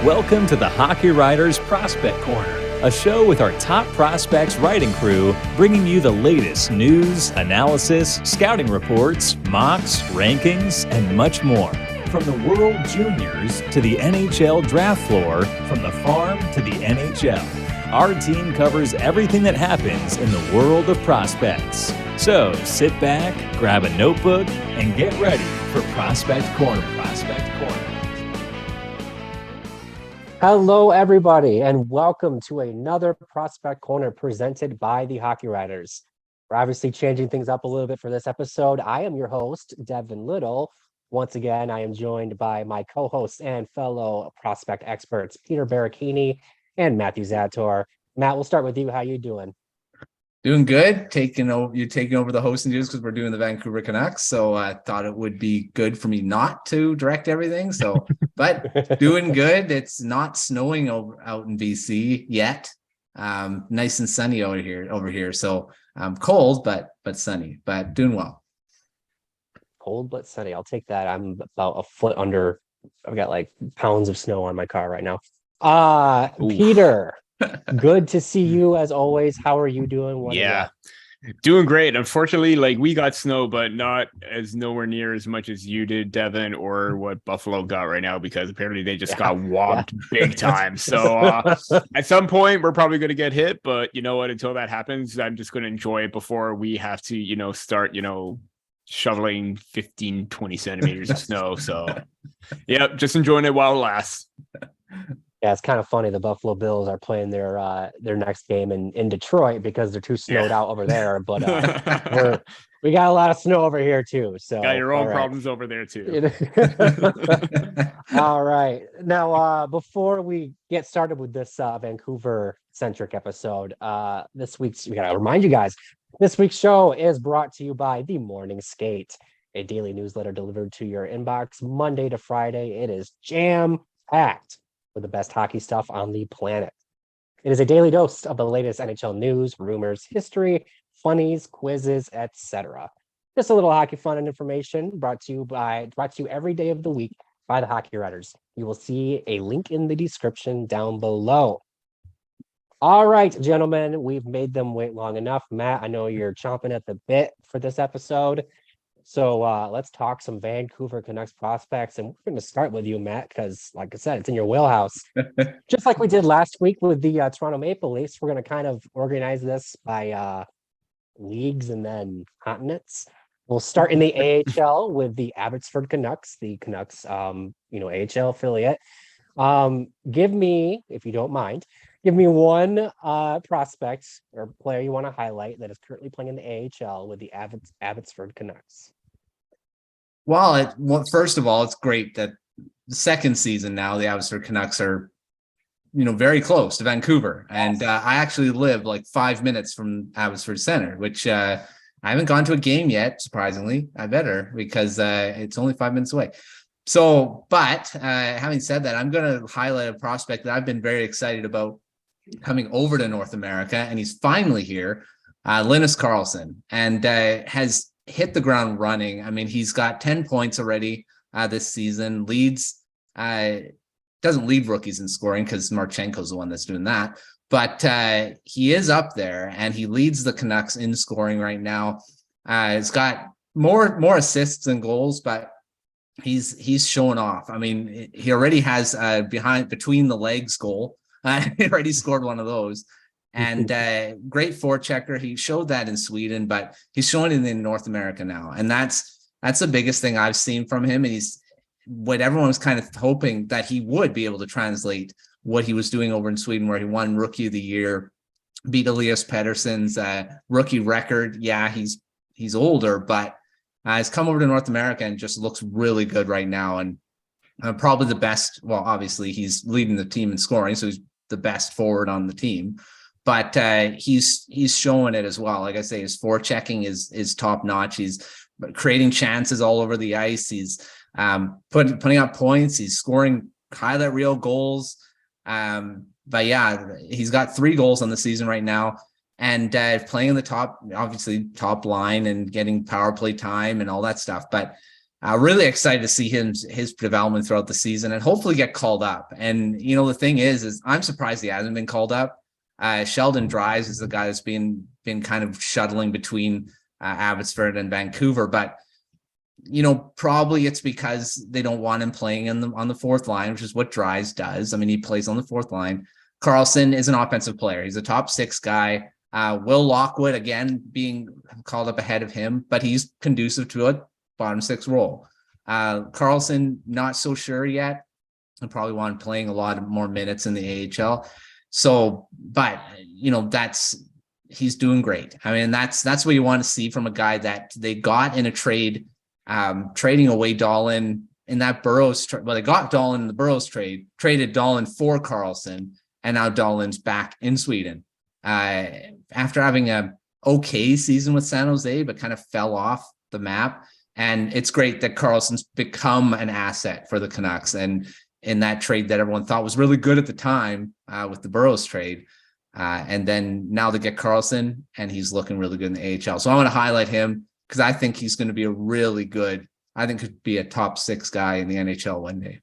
Welcome to the Hockey Writers Prospect Corner, a show with our top prospects writing crew, bringing you the latest news, analysis, scouting reports, mocks, rankings, and much more. From the World Juniors to the NHL draft floor, from the farm to the NHL, our team covers everything that happens in the world of prospects. So sit back, grab a notebook, and get ready for Prospect Corner. Hello, everybody, and welcome to another Prospect Corner presented by the Hockey Writers. We're obviously changing things up a little bit for this episode. I am your host, Devin Little. Once again, I am joined by my co-hosts and fellow prospect experts, Peter Baracchini and Matthew Zator. Matt, we'll start with you. How you doing? Doing good. You're taking over the hosting duties because we're doing the Vancouver Canucks. So I thought it would be good for me not to direct everything. So, but doing good. It's not snowing out in BC yet. Nice and sunny over here. So cold, but sunny, but doing well. Cold but sunny. I'll take that. I'm about a foot under. I've got like pounds of snow on my car right now. Peter. Good to see you as always. How are you doing? Doing great. Unfortunately, we got snow, but not nowhere near as much as you did, Devin, or what Buffalo got right now, because apparently they just got whopped big time. So at some point we're probably going to get hit, but you know what? Until that happens, I'm just going to enjoy it before we have to, start, shoveling 15, 20 centimeters of snow. So just enjoying it while it lasts. Yeah, it's kind of funny. The Buffalo Bills are playing their next game in Detroit because they're too snowed out over there. But we got a lot of snow over here too. So got your own problems over there too. All right. Now, before we get started with this Vancouver-centric episode, we got to remind you guys, this week's show is brought to you by The Morning Skate, a daily newsletter delivered to your inbox Monday to Friday. It is jam-packed with the best hockey stuff on the planet. It is a daily dose of the latest NHL news, rumors, history, funnies, quizzes, etc. Just a little hockey fun and information brought to you every day of the week by the Hockey Writers. You will see a link in the description down below. All right, gentlemen, we've made them wait long enough. Matt, I know you're chomping at the bit for this episode. So let's talk some Vancouver Canucks prospects, and we're going to start with you, Matt, because, like I said, it's in your wheelhouse. Just like we did last week with the Toronto Maple Leafs, we're going to kind of organize this by leagues and then continents. We'll start in the AHL with the Abbotsford Canucks, the Canucks, AHL affiliate. Give me, if you don't mind, one prospect or player you want to highlight that is currently playing in the AHL with the Abbotsford Canucks. Well, first of all, it's great that the second season now the Abbotsford Canucks are, very close to Vancouver. And I actually live like 5 minutes from Abbotsford Center, which I haven't gone to a game yet, surprisingly. I better, because it's only 5 minutes away. So, but having said that, I'm going to highlight a prospect that I've been very excited about coming over to North America, and he's finally here, Linus Karlsson, and has hit the ground running. I mean, he's got 10 points already this season, doesn't lead rookies in scoring because Marchenko's the one that's doing that, but he is up there, and he leads the Canucks in scoring right now. He's got more assists than goals, but he's showing off. I mean, he already has between the legs goal. He already scored one of those, and great forechecker. He showed that in Sweden, but he's showing it in North America now, and that's the biggest thing I've seen from him. And he's what everyone was kind of hoping that he would be able to translate what he was doing over in Sweden, where he won Rookie of the Year, beat Elias Pettersson's rookie record. Yeah, he's older, but he's come over to North America and just looks really good right now, and probably the best. Well, obviously he's leading the team in scoring, so he's the best forward on the team, but he's showing it as well. Like I say, his forechecking is top notch. He's creating chances all over the ice. He's putting up points. He's scoring highlight reel goals. But yeah, he's got 3 goals on the season right now, and playing in the top line and getting power play time and all that stuff. But Really excited to see his development throughout the season and hopefully get called up. And, the thing is I'm surprised he hasn't been called up. Sheldon Dries is the guy that's been kind of shuttling between Abbotsford and Vancouver, but probably it's because they don't want him playing on the fourth line, which is what Dries does. I mean, he plays on the fourth line. Carlsson is an offensive player. He's a top six guy. Will Lockwood, again, being called up ahead of him, but he's conducive to a bottom six role. Carlsson, not so sure yet. I probably want playing a lot more minutes in the AHL. So, but he's doing great. I mean, that's what you want to see from a guy that they got in a trade, trading away Dahlin in that Burrows. They got Dahlin in the Burrows trade, traded Dahlin for Carlsson, and now Dahlin's back in Sweden. After having a okay season with San Jose, but kind of fell off the map. And it's great that Carlsson's become an asset for the Canucks. And in that trade that everyone thought was really good at the time with the Burrows trade. And then now they get Carlsson, and he's looking really good in the AHL. So I want to highlight him because I think he's going to be could be a top six guy in the NHL one day.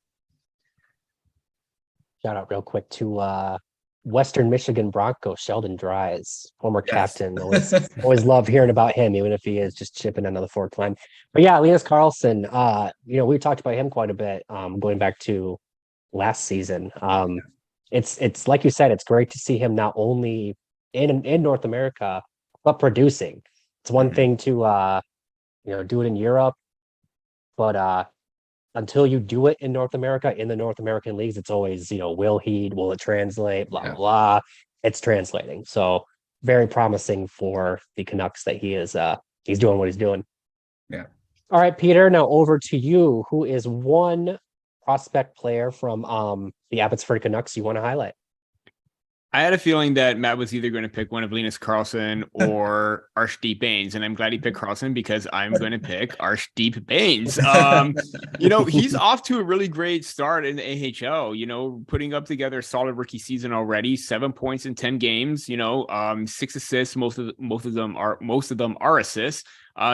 Shout out real quick to Western Michigan Broncos, Sheldon Dries, former captain. Always love hearing about him, even if he is just chipping another fourth line. But yeah, Linus Karlsson, we talked about him quite a bit going back to last season. It's like you said, it's great to see him not only in North America, but producing. It's one thing to do it in Europe, but until you do it in North America, in the North American leagues, it's always, will it translate, blah, blah. It's translating. So very promising for the Canucks that he's doing what he's doing. Yeah. All right, Peter, now over to you. Who is one prospect player from the Abbotsford Canucks you want to highlight? I had a feeling that Matt was either going to pick one of Linus Karlsson or Arshdeep Bains, and I'm glad he picked Karlsson because I'm going to pick Arshdeep Bains. He's off to a really great start in the AHL, putting up together a solid rookie season already, 7 points in 10 games, 6 assists. Most of them are assists,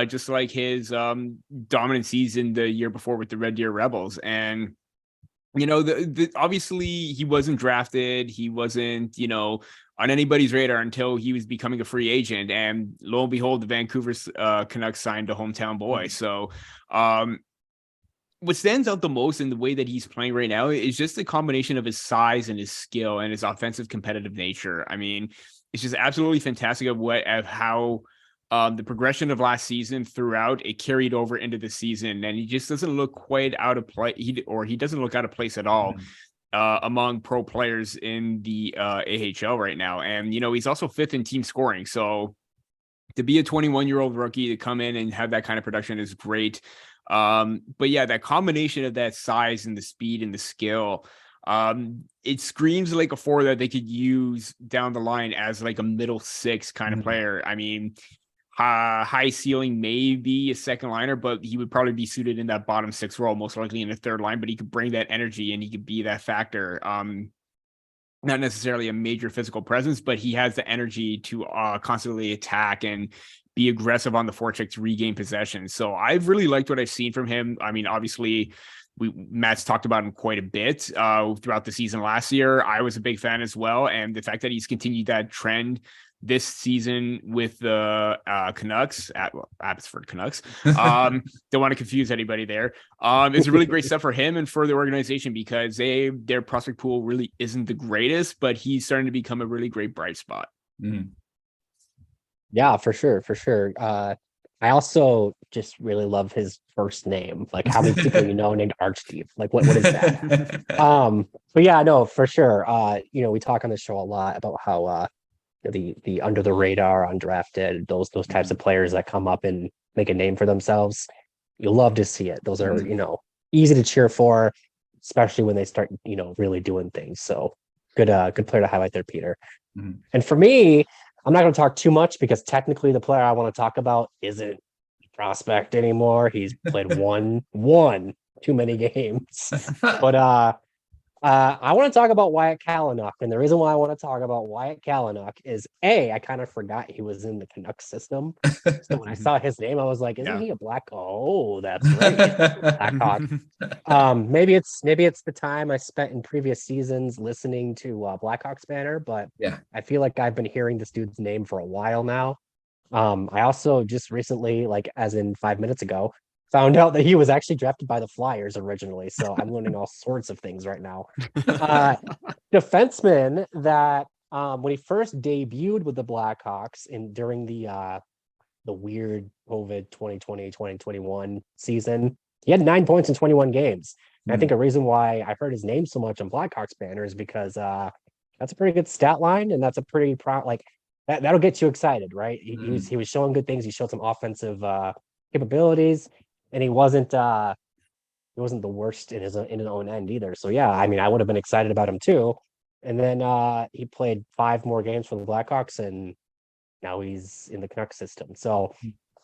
just like his dominant season the year before with the Red Deer Rebels. And obviously he wasn't drafted. He wasn't, on anybody's radar until he was becoming a free agent. And lo and behold, the Vancouver Canucks signed a hometown boy. So what stands out the most in the way that he's playing right now is just the combination of his size and his skill and his offensive competitive nature. I mean, it's just absolutely fantastic of how the progression of last season throughout it carried over into the season, and he just doesn't look quite out of place. He doesn't look out of place at all among pro players in the AHL right now. And he's also fifth in team scoring. So to be a 21-year-old rookie to come in and have that kind of production is great. But yeah, that combination of that size and the speed and the skill, it screams like a forward that they could use down the line as like a middle six kind of player. I mean, high ceiling, maybe a second liner, but he would probably be suited in that bottom six role, most likely in the third line, but he could bring that energy and he could be that factor. Not necessarily a major physical presence, but he has the energy to constantly attack and be aggressive on the forecheck to regain possession. So I've really liked what I've seen from him. I mean, obviously Matt's talked about him quite a bit throughout the season last year. I was a big fan as well. And the fact that he's continued that trend this season with the Canucks, Abbotsford Canucks, don't want to confuse anybody there. It's a really great step for him and for the organization because their prospect pool really isn't the greatest, but he's starting to become a really great bright spot. Mm-hmm. Yeah, for sure. I also just really love his first name. Like, how many people named Archdeep? Like, what is that? But yeah, no, for sure. We talk on the show a lot about how the under the radar, undrafted, those types of players that come up and make a name for themselves. You love to see it. Those are easy to cheer for, especially when they start really doing things. So good player to highlight there, Peter. Mm-hmm. And for me, I'm not going to talk too much because technically the player I want to talk about isn't a prospect anymore. He's played one too many games. But I want to talk about Wyatt Kalynuk, and the reason why I want to talk about Wyatt Kalynuk is I kind of forgot he was in the Canucks system. So when I saw his name, I was like, "Isn't he a Black?" Oh, that's right, Blackhawk. Maybe it's the time I spent in previous seasons listening to Blackhawks banner, but Yeah. I feel like I've been hearing this dude's name for a while now. I also just recently, like as in 5 minutes ago, found out that he was actually drafted by the Flyers originally. So I'm learning all sorts of things right now. Defenseman that when he first debuted with the Blackhawks during the weird COVID 2020-2021 season, he had 9 points in 21 games. And I think a reason why I heard his name so much on Blackhawks banner is because that's a pretty good stat line, and that's a pretty that'll get you excited, right? He was showing good things. He showed some offensive capabilities, and he wasn't the worst in his own end either. So yeah, I mean, I would have been excited about him too. And then he played 5 more games for the Blackhawks, and now he's in the Canucks system. So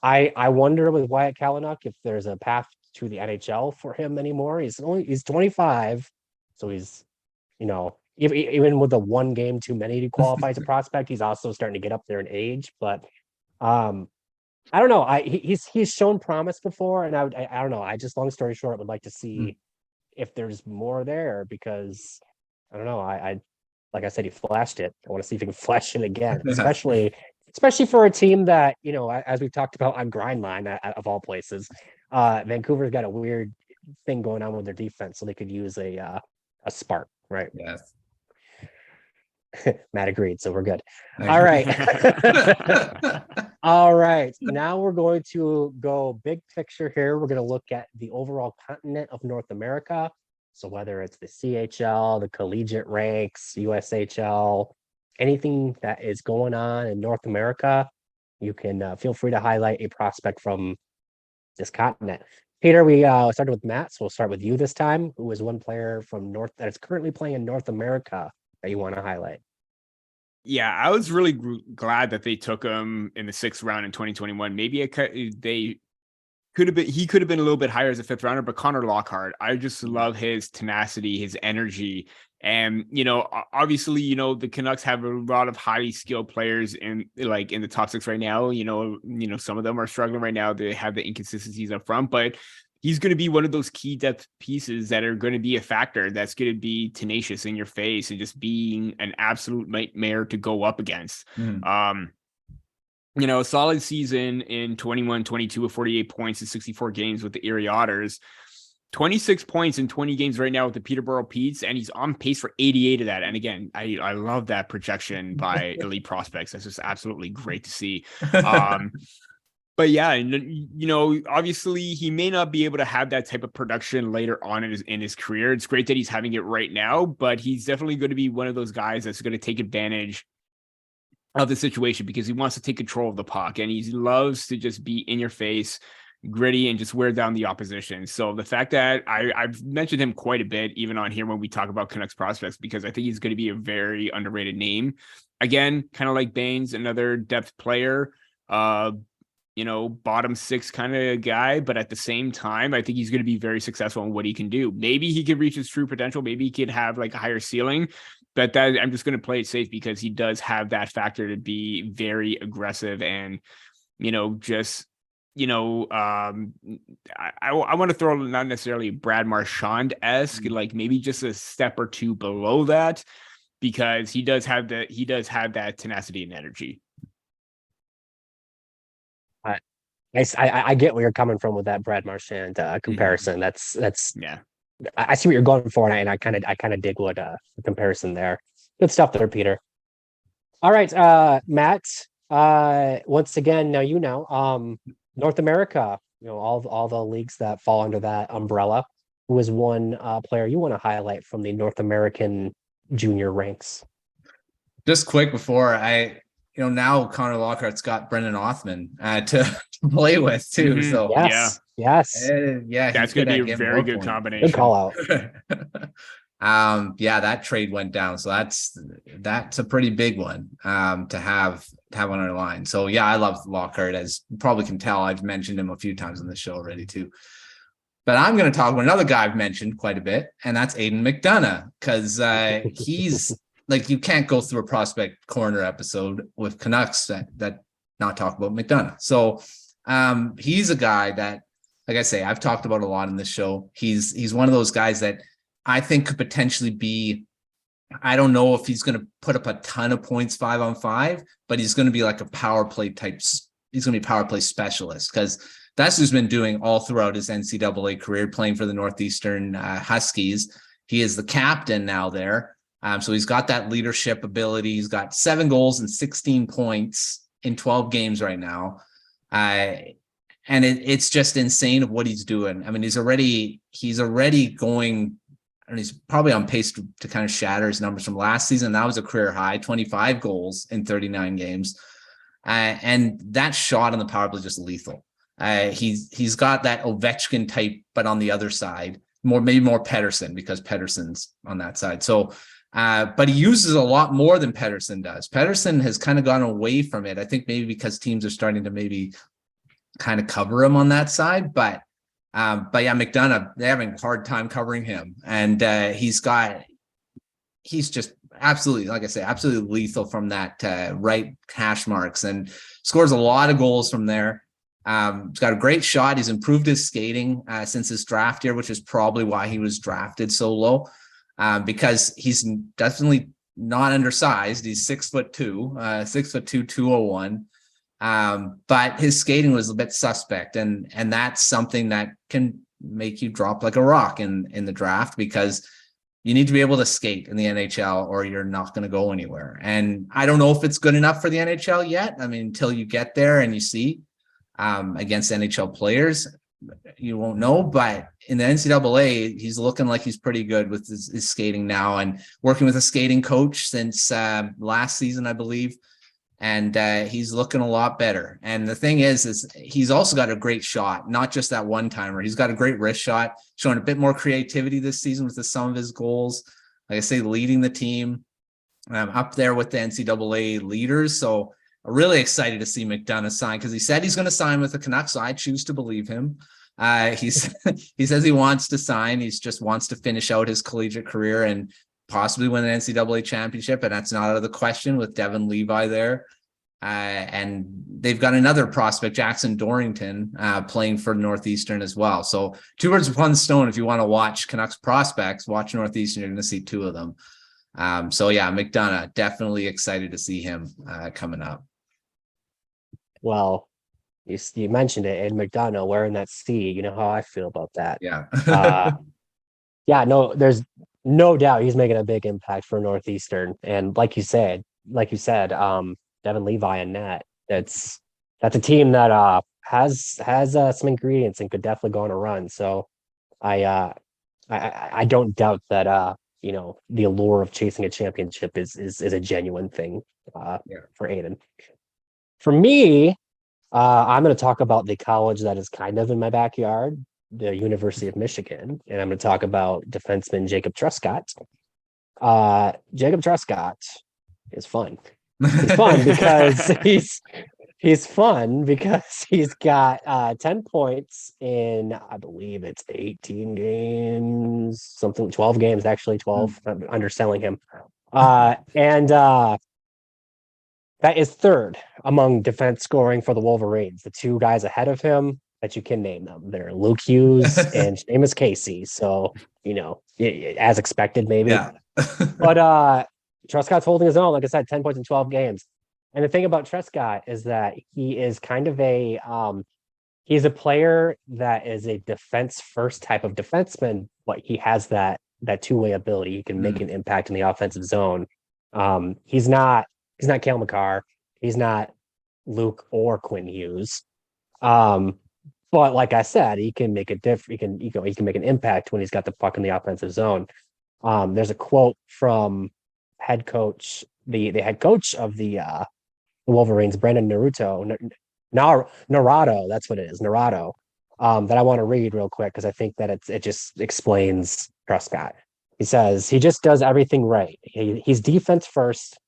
I wonder with Wyatt Kalynuk if there's a path to the NHL for him anymore. He's 25, so he's, even with the 1 game too many to qualify as a prospect, he's also starting to get up there in age. But I don't know. He's shown promise before, and I don't know. I just, long story short, would like to see if there's more there, because I don't know. I like I said, he flashed it. I want to see if he can flash it again, especially for a team that, as we've talked about on Grindline, of all places, Vancouver's got a weird thing going on with their defense, so they could use a spark, right? Yes. Matt agreed, so we're good. All right. All right. Now we're going to go big picture here. We're going to look at the overall continent of North America. So whether it's the CHL, the collegiate ranks, USHL, anything that is going on in North America, you can feel free to highlight a prospect from this continent. Peter, we started with Matt, so we'll start with you this time. Who is one player from that is currently playing in North America that you want to highlight? Yeah, I was really glad that they took him in the 6th round in 2021. Maybe he could have been a little bit higher as a 5th rounder, but Connor Lockhart, I just love his tenacity, his energy. And, obviously, the Canucks have a lot of highly skilled players in the top 6 right now. Some of them are struggling right now. They have the inconsistencies up front, but he's going to be one of those key depth pieces that are going to be a factor that's going to be tenacious in your face and just being an absolute nightmare to go up against. A solid season in 21-22 with 48 points in 64 games with the Erie Otters, 26 points in 20 games right now with the Peterborough Petes, and he's on pace for 88 of that. And again, I love that projection by elite prospects. That's just absolutely great to see. But yeah, obviously he may not be able to have that type of production later on in his career. It's great that he's having it right now, but he's definitely going to be one of those guys that's going to take advantage of the situation because he wants to take control of the puck, and he loves to just be in your face, gritty, and just wear down the opposition. So the fact that I've mentioned him quite a bit, even on here when we talk about Canucks prospects, because I think he's going to be a very underrated name. Again, kind of like Bains, another depth player, bottom 6 kind of guy, but at the same time, I think he's going to be very successful in what he can do. Maybe he could reach his true potential. Maybe he could have like a higher ceiling, but that I'm just going to play it safe because he does have that factor to be very aggressive and, I want to throw not necessarily Brad Marchand-esque, like maybe just a step or 2 below that, because he does have that tenacity and energy. I get where you're coming from with that Brad Marchand comparison. That's yeah. I see what you're going for, and I kind of dig what the comparison there. Good stuff there, Peter. All right, Matt. Once again, now North America. All the leagues that fall under that umbrella. Who is one player you want to highlight from the North American junior ranks? Just quick before now Connor Lockhart's got Brendan Othman to play with too. Mm-hmm. So yes, that's going to be a very good combination. Good call out. That trade went down, so that's a pretty big one to have on our line. So yeah, I love Lockhart, as you probably can tell. I've mentioned him a few times on the show already too. But I'm going to talk about another guy I've mentioned quite a bit, and that's Aidan McDonough, because he's like, you can't go through a Prospect Corner episode with Canucks that not talk about McDonough. So he's a guy that, like I say, I've talked about a lot in this show. He's one of those guys that I think could potentially be, I don't know if he's going to put up a ton of points 5-on-5, but he's going to be like a power play type. He's going to be a power play specialist, because that's who's been doing all throughout his NCAA career, playing for the Northeastern Huskies. He is the captain now there. So he's got that leadership ability. He's got 7 goals and 16 points in 12 games right now. And it's just insane of what he's doing. I mean, he's already going, and he's probably on pace to kind of shatter his numbers from last season. That was a career high, 25 goals in 39 games. And that shot on the power play is just lethal. He's got that Ovechkin type, but on the other side, maybe more Pettersson, because Pettersson's on that side. So, but he uses a lot more than Pettersson does. Pettersson has kind of gone away from it. I think maybe because teams are starting to maybe kind of cover him on that side. But yeah, McDonough, they're having a hard time covering him. And he's just absolutely, like I say, absolutely lethal from that right hash marks, and scores a lot of goals from there. He's got a great shot. He's improved his skating since his draft year, which is probably why he was drafted so low, because he's definitely not undersized. He's 6'2", 6'2", 201. But his skating was a bit suspect, and that's something that can make you drop like a rock in the draft, because you need to be able to skate in the NHL or you're not going to go anywhere. And I don't know if it's good enough for the NHL yet. I mean, until you get there and you see against NHL players, you won't know. But in the NCAA, he's looking like he's pretty good with his skating now, and working with a skating coach since last season, I believe. And he's looking a lot better. And the thing is he's also got a great shot, not just that one-timer. He's got a great wrist shot, showing a bit more creativity this season with some of his goals. Like I say, leading the team up there with the NCAA leaders. So I'm really excited to see McDonough sign, because he said he's going to sign with the Canucks, so I choose to believe him. He says he wants to sign. He just wants to finish out his collegiate career and possibly win an NCAA championship, and that's not out of the question with Devin Levi there. And they've got another prospect, Jackson Dorrington, playing for Northeastern as well. So 2 birds with 1 stone. If you want to watch Canucks prospects, watch Northeastern, you're going to see 2 of them. So yeah, McDonough, definitely excited to see him coming up. Well, you mentioned it, and McDonough wearing that C. You know how I feel about that. Yeah. Yeah, no, there's no doubt he's making a big impact for Northeastern. And like you said, Devin Levi and net, that's a team that has some ingredients and could definitely go on a run. So I don't doubt that the allure of chasing a championship is a genuine thing for Aidan. For me, I'm going to talk about the college that is kind of in my backyard, the University of Michigan, and I'm going to talk about defenseman Jacob Truscott. Jacob Truscott is fun. He's fun because he's fun because he's got 10 points in, I believe it's 18 games, 12 games, actually 12. I'm underselling him. And that is 3rd among defense scoring for the Wolverines. The 2 guys ahead of him that you can name them, they're Luke Hughes and Seamus Casey. So, as expected, maybe. Yeah. But Truscott's holding his own, like I said, 10 points in 12 games. And the thing about Truscott is that he is kind of he's a player that is a defense first type of defenseman, but he has that two-way ability. He can make an impact in the offensive zone. He's not Cale Makar. He's not Luke or Quinn Hughes. But like I said, he can make a difference. He can make an impact when he's got the puck in the offensive zone. There's a quote from head coach, the head coach of the Wolverines, Brandon Narado, that's what it is, Narado, that I want to read real quick because I think that it just explains Truscott. He says, he just does everything right. He's defense first,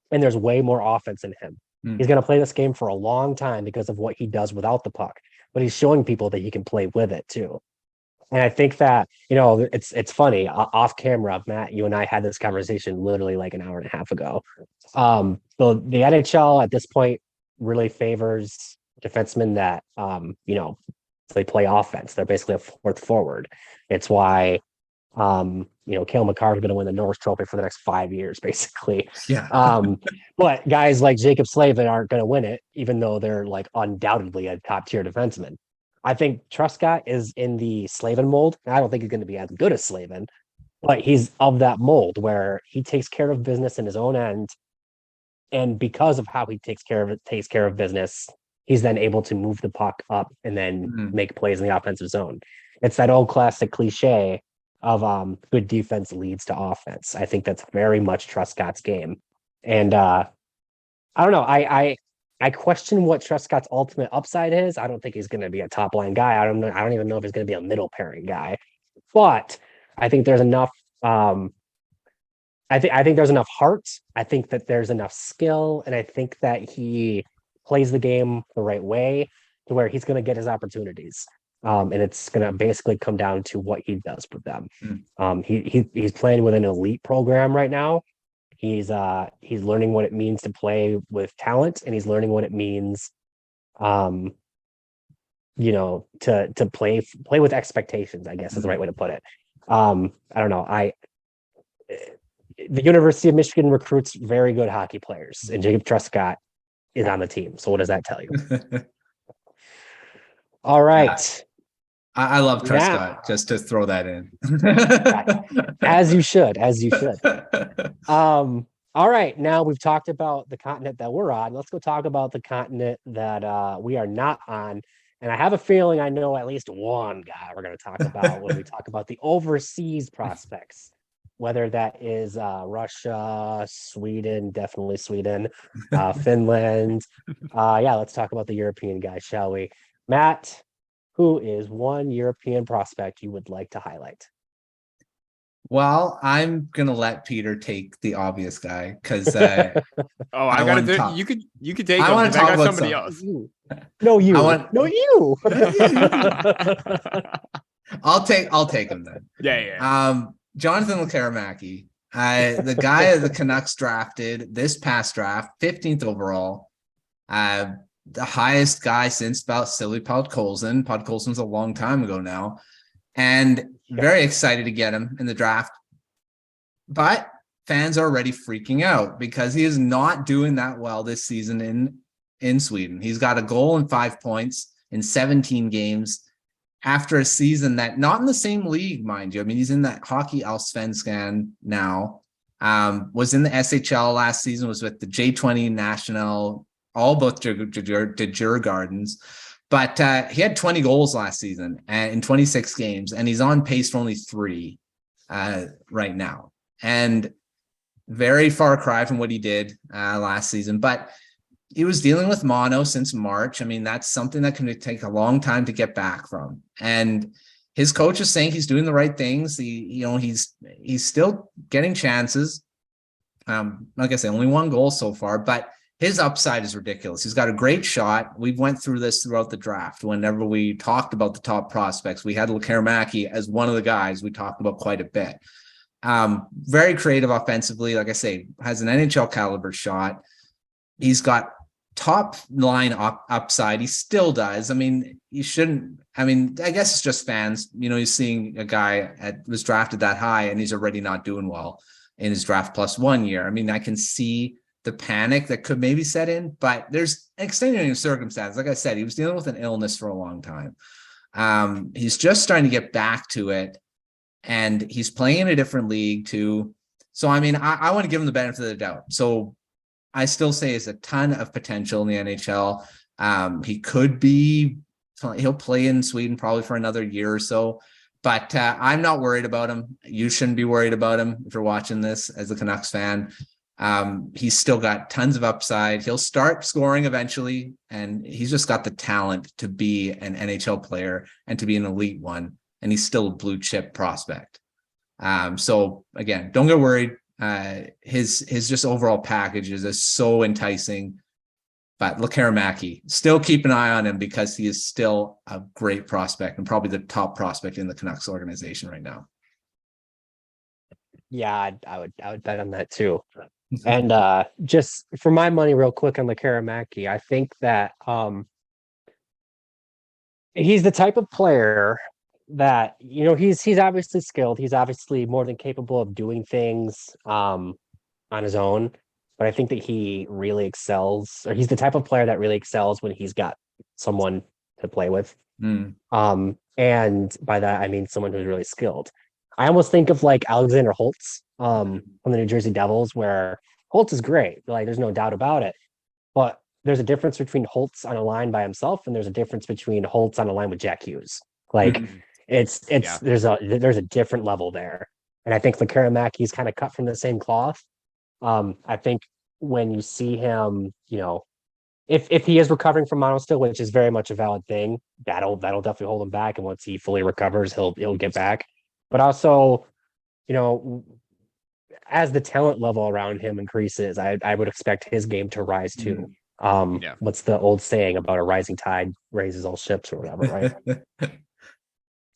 and there's way more offense in him. He's going to play this game for a long time because of what he does without the puck, but he's showing people that he can play with it too. And I think that, it's funny, off camera, Matt, you and I had this conversation literally like an hour and a half ago. So the NHL at this point really favors defensemen that, they play offense. They're basically a fourth forward. It's why, Cale Makar is going to win the Norris Trophy for the next 5 years, basically. Yeah. But guys like Jacob Slavin aren't going to win it, even though they're like undoubtedly a top tier defenseman. I think Truscott is in the Slavin mold. I don't think he's going to be as good as Slavin, but he's of that mold where he takes care of business in his own end. And because of how he takes care of business, he's then able to move the puck up and then make plays in the offensive zone. It's that old classic cliche of good defense leads to offense. I think that's very much Truscott's game. And I don't know. I question what Truscott's ultimate upside is. I don't think he's going to be a top line guy. I don't know. I don't even know if he's going to be a middle pairing guy. But I think there's enough. I think there's enough heart. I think that there's enough skill, and I think that he plays the game the right way to where he's going to get his opportunities. And it's going to basically come down to what he does with them. He's playing with an elite program right now. He's learning what it means to play with talent, and he's learning what it means, to play with expectations, I guess is the right way to put it. I don't know. The University of Michigan recruits very good hockey players, and Jacob Truscott is on the team. So what does that tell you? All right. I love Truscott, just to throw that in. As you should. All right. Now we've talked about the continent that we're on. Let's go talk about the continent that we are not on. And I have a feeling I know at least one guy we're going to talk about when we talk about the overseas prospects, whether that is Russia, Sweden, definitely Sweden, Finland. Let's talk about the European guys, shall we? Matt, who is one European prospect you would like to highlight? Well, I'm gonna let Peter take the obvious guy because I gotta do. You could take. I want to talk about somebody else. No, you. No, you. I'll take him then. Yeah. Jonathan Lekkerimaki, the guy the Canucks drafted this past draft, 15th overall. The highest guy since Vasily Podkolzin. Podkolzin's a long time ago now, and very excited to get him in the draft. But fans are already freaking out because he is not doing that well this season in Sweden. He's got a goal and 5 points in 17 games after a season that not in the same league, mind you. I mean, he's in that Hockey Allsvenskan now. Was in the SHL last season, was with the J20 National, all both Djurgårdens. But he had 20 goals last season in 26 games, and he's on pace for only 3 right now. And very far cry from what he did last season. But he was dealing with mono since March. I mean, that's something that can take a long time to get back from. And his coach is saying he's doing the right things. He's still getting chances. Like I said, only 1 goal so far, but his upside is ridiculous. He's got a great shot. We went through this throughout the draft. Whenever we talked about the top prospects, we had Lekkerimaki as one of the guys we talked about quite a bit. Very creative offensively. Like I say, has an NHL caliber shot. He's got top line upside. He still does. I mean, I guess it's just fans. You're seeing a guy was drafted that high and he's already not doing well in his draft plus 1 year. I mean, I can see the panic that could maybe set in, but there's extenuating circumstances. Like I said, he was dealing with an illness for a long time. He's just starting to get back to it, and he's playing in a different league too. So, I mean, I want to give him the benefit of the doubt. So I still say there's a ton of potential in the NHL. He'll play in Sweden probably for another year or so, but I'm not worried about him. You shouldn't be worried about him if you're watching this as a Canucks fan. He's still got tons of upside. He'll start scoring eventually, and he's just got the talent to be an NHL player and to be an elite one. And he's still a blue chip prospect. So again, don't get worried. His just overall package is so enticing. But Lekkerimaki, still keep an eye on him because he is still a great prospect and probably the top prospect in the Canucks organization right now. Yeah, I would bet on that too. And just for my money, real quick on Lekkerimaki, I think that he's the type of player that, he's obviously skilled. He's obviously more than capable of doing things on his own. But I think that he really excels, or he's the type of player that really excels when he's got someone to play with. And by that I mean someone who's really skilled. I almost think of like Alexander Holtz from the New Jersey Devils, where Holtz is great. Like, there's no doubt about it. But there's a difference between Holtz on a line by himself, and there's a difference between Holtz on a line with Jack Hughes. Like, there's a different level there. And I think Lekkerimaki is kind of cut from the same cloth. I think when you see him, if he is recovering from mono still, which is very much a valid thing, that'll definitely hold him back. And once he fully recovers, he'll get back. But also, as the talent level around him increases, I would expect his game to rise too. What's the old saying about a rising tide raises all ships or whatever, right?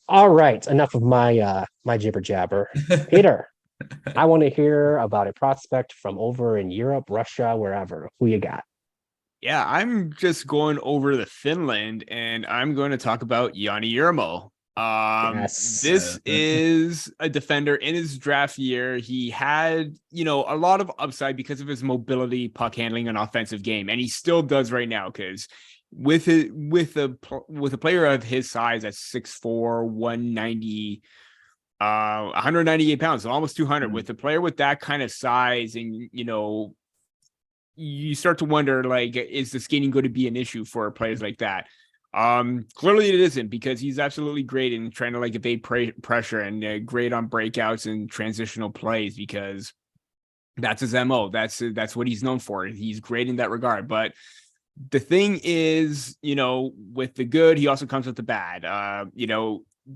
All right, enough of my my jibber jabber. Peter, I want to hear about a prospect from over in Europe, Russia, wherever. Who you got? Yeah, I'm just going over to Finland, and I'm going to talk about Joni Jurmo. Yes. This is a defender in his draft year. He had, a lot of upside because of his mobility, puck handling, and offensive game, and he still does right now. Because with a player of his size at 6'4", 190, 198 pounds, so almost 200, with a player with that kind of size, and you start to wonder, like, is the skating going to be an issue for players like that? Clearly it isn't, because he's absolutely great in trying to like evade pressure, and great on breakouts and transitional plays, because that's his MO. That's what he's known for. He's great in that regard. But the thing is, with the good, he also comes with the bad.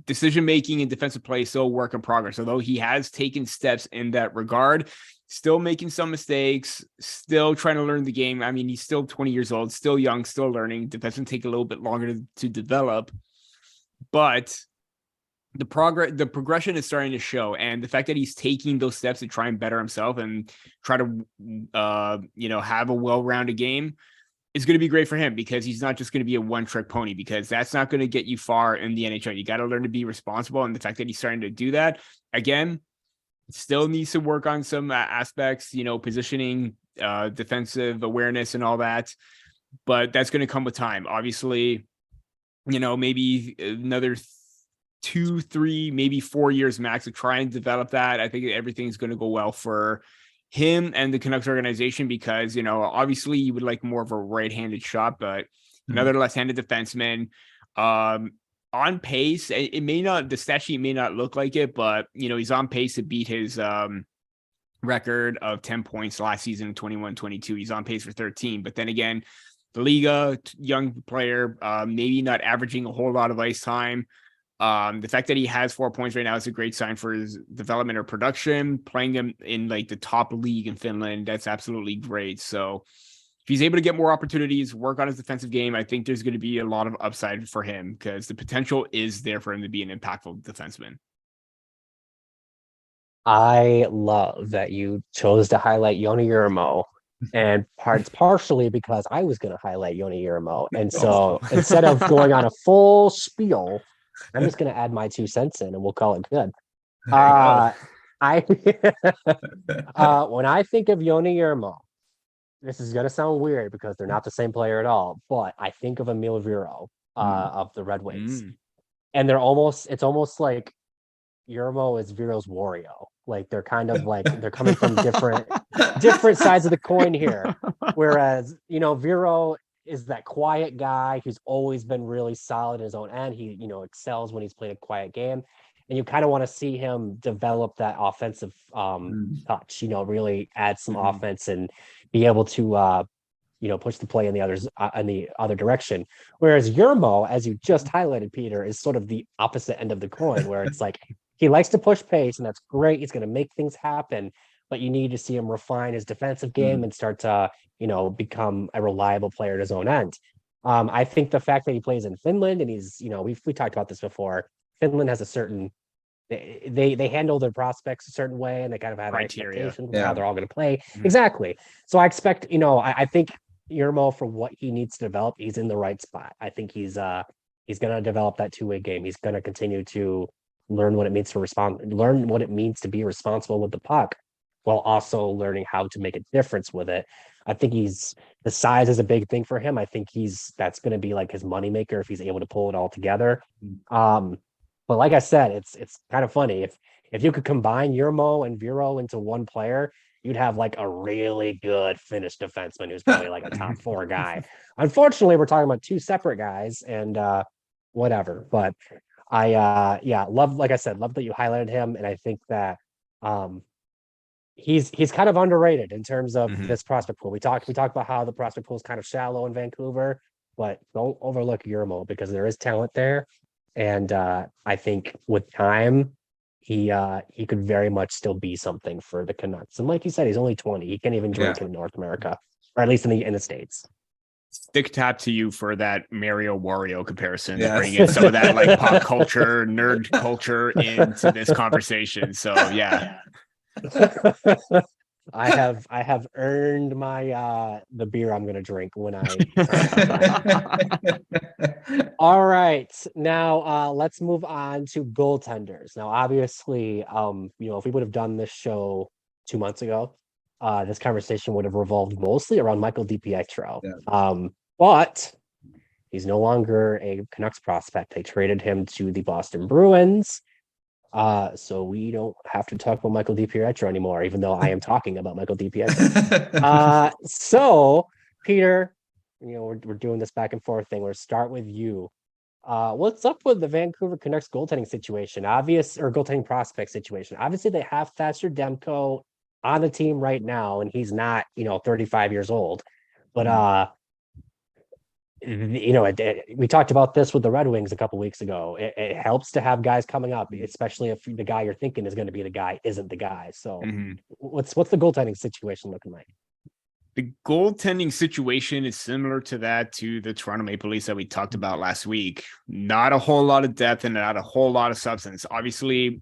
Decision making and defensive play is still a work in progress. Although he has taken steps in that regard, still making some mistakes, still trying to learn the game. I mean, he's still 20 years old, still young, still learning. Defense take a little bit longer to develop, but the progression is starting to show. And the fact that he's taking those steps to try and better himself and try to, have a well-rounded game is going to be great for him, because he's not just going to be a one-trick pony, because that's not going to get you far in the NHL. You got to learn to be responsible. And the fact that he's starting to do that, again, still needs to work on some aspects, positioning, defensive awareness and all that. But that's going to come with time. Obviously, maybe another 2, 3, maybe 4 years max to try and develop that. I think everything's going to go well for him and the Canucks organization, because, obviously you would like more of a right-handed shot, but another left-handed defenseman, on pace. It may not, the stat sheet may not look like it, but he's on pace to beat his record of 10 points last season, 21-22. He's on pace for 13. But then again, the Liga, young player, maybe not averaging a whole lot of ice time. The fact that he has 4 points right now is a great sign for his development or production. Playing him in like the top league in Finland, that's absolutely great. So if he's able to get more opportunities, work on his defensive game, I think there's going to be a lot of upside for him, because the potential is there for him to be an impactful defenseman. I love that you chose to highlight Joni Jurmo, and partially because I was going to highlight Joni Jurmo. And so instead of going on a full spiel, I'm just going to add my 2 cents in, and we'll call it good. When I think of Joni Jurmo, this is going to sound weird because they're not the same player at all, but I think of Emil Viro of the Red Wings. And it's almost like Jurmo is Viro's Wario. Like, they're kind of like, they're coming from different sides of the coin here. Whereas, Viro is that quiet guy who's always been really solid in his own end. He, excels when he's played a quiet game. And you kind of want to see him develop that offensive touch, really add some offense and be able to, push the play in the other direction. Whereas Jurmo, as you just highlighted, Peter, is sort of the opposite end of the coin, where it's like he likes to push pace, and that's great. He's going to make things happen. but you need to see him refine his defensive game and start to, become a reliable player at his own end. I think the fact that he plays in Finland and he's, we talked about this before. Finland has a certain, they handle their prospects a certain way, and they kind of have expectations of how they're all going to play. Exactly. So I expect, I think Jurmo, for what he needs to develop, he's in the right spot. I think he's going to develop that two-way game. He's going to continue to learn what it means to be responsible with the puck, while also learning how to make a difference with it. I think the size is a big thing for him. I think that's going to be like his moneymaker if he's able to pull it all together. But like I said, it's kind of funny. If you could combine Jurmo and Viro into one player, you'd have like a really good Finnish defenseman who's probably like a top 4 guy. Unfortunately, we're talking about 2 separate guys, and whatever. But I love that you highlighted him, and I think that he's kind of underrated in terms of this prospect pool. We talked about how the prospect pool is kind of shallow in Vancouver, but don't overlook Jurmo because there is talent there. And I think with time, he could very much still be something for the Canucks. And like you said, he's only 20. He can't even drink in North America, or at least in the States. Stick tap to you for that Mario Wario comparison. Yes. Bring in some of that like pop culture, nerd culture into this conversation. So yeah. I have earned my the beer I'm gonna drink when I all right. Now let's move on to goaltenders. Now, obviously, if we would have done this show 2 months ago, this conversation would have revolved mostly around Michael DiPietro. Yeah. But he's no longer a Canucks prospect. They traded him to the Boston Bruins. So we don't have to talk about Michael DiPietro anymore, even though I am talking about Michael DiPietro. So Peter, we're doing this back and forth thing. We'll start with you. What's up with the Vancouver Canucks goaltending situation? Goaltending prospect situation. Obviously, they have Thatcher Demko on the team right now, and he's not, 35 years old. But we talked about this with the Red Wings a couple weeks ago. It helps to have guys coming up, especially if the guy you're thinking is going to be the guy isn't the guy. So what's the goaltending situation looking like? The goaltending situation is similar to the Toronto Maple Leafs that we talked about last week. Not a whole lot of depth and not a whole lot of substance. Obviously,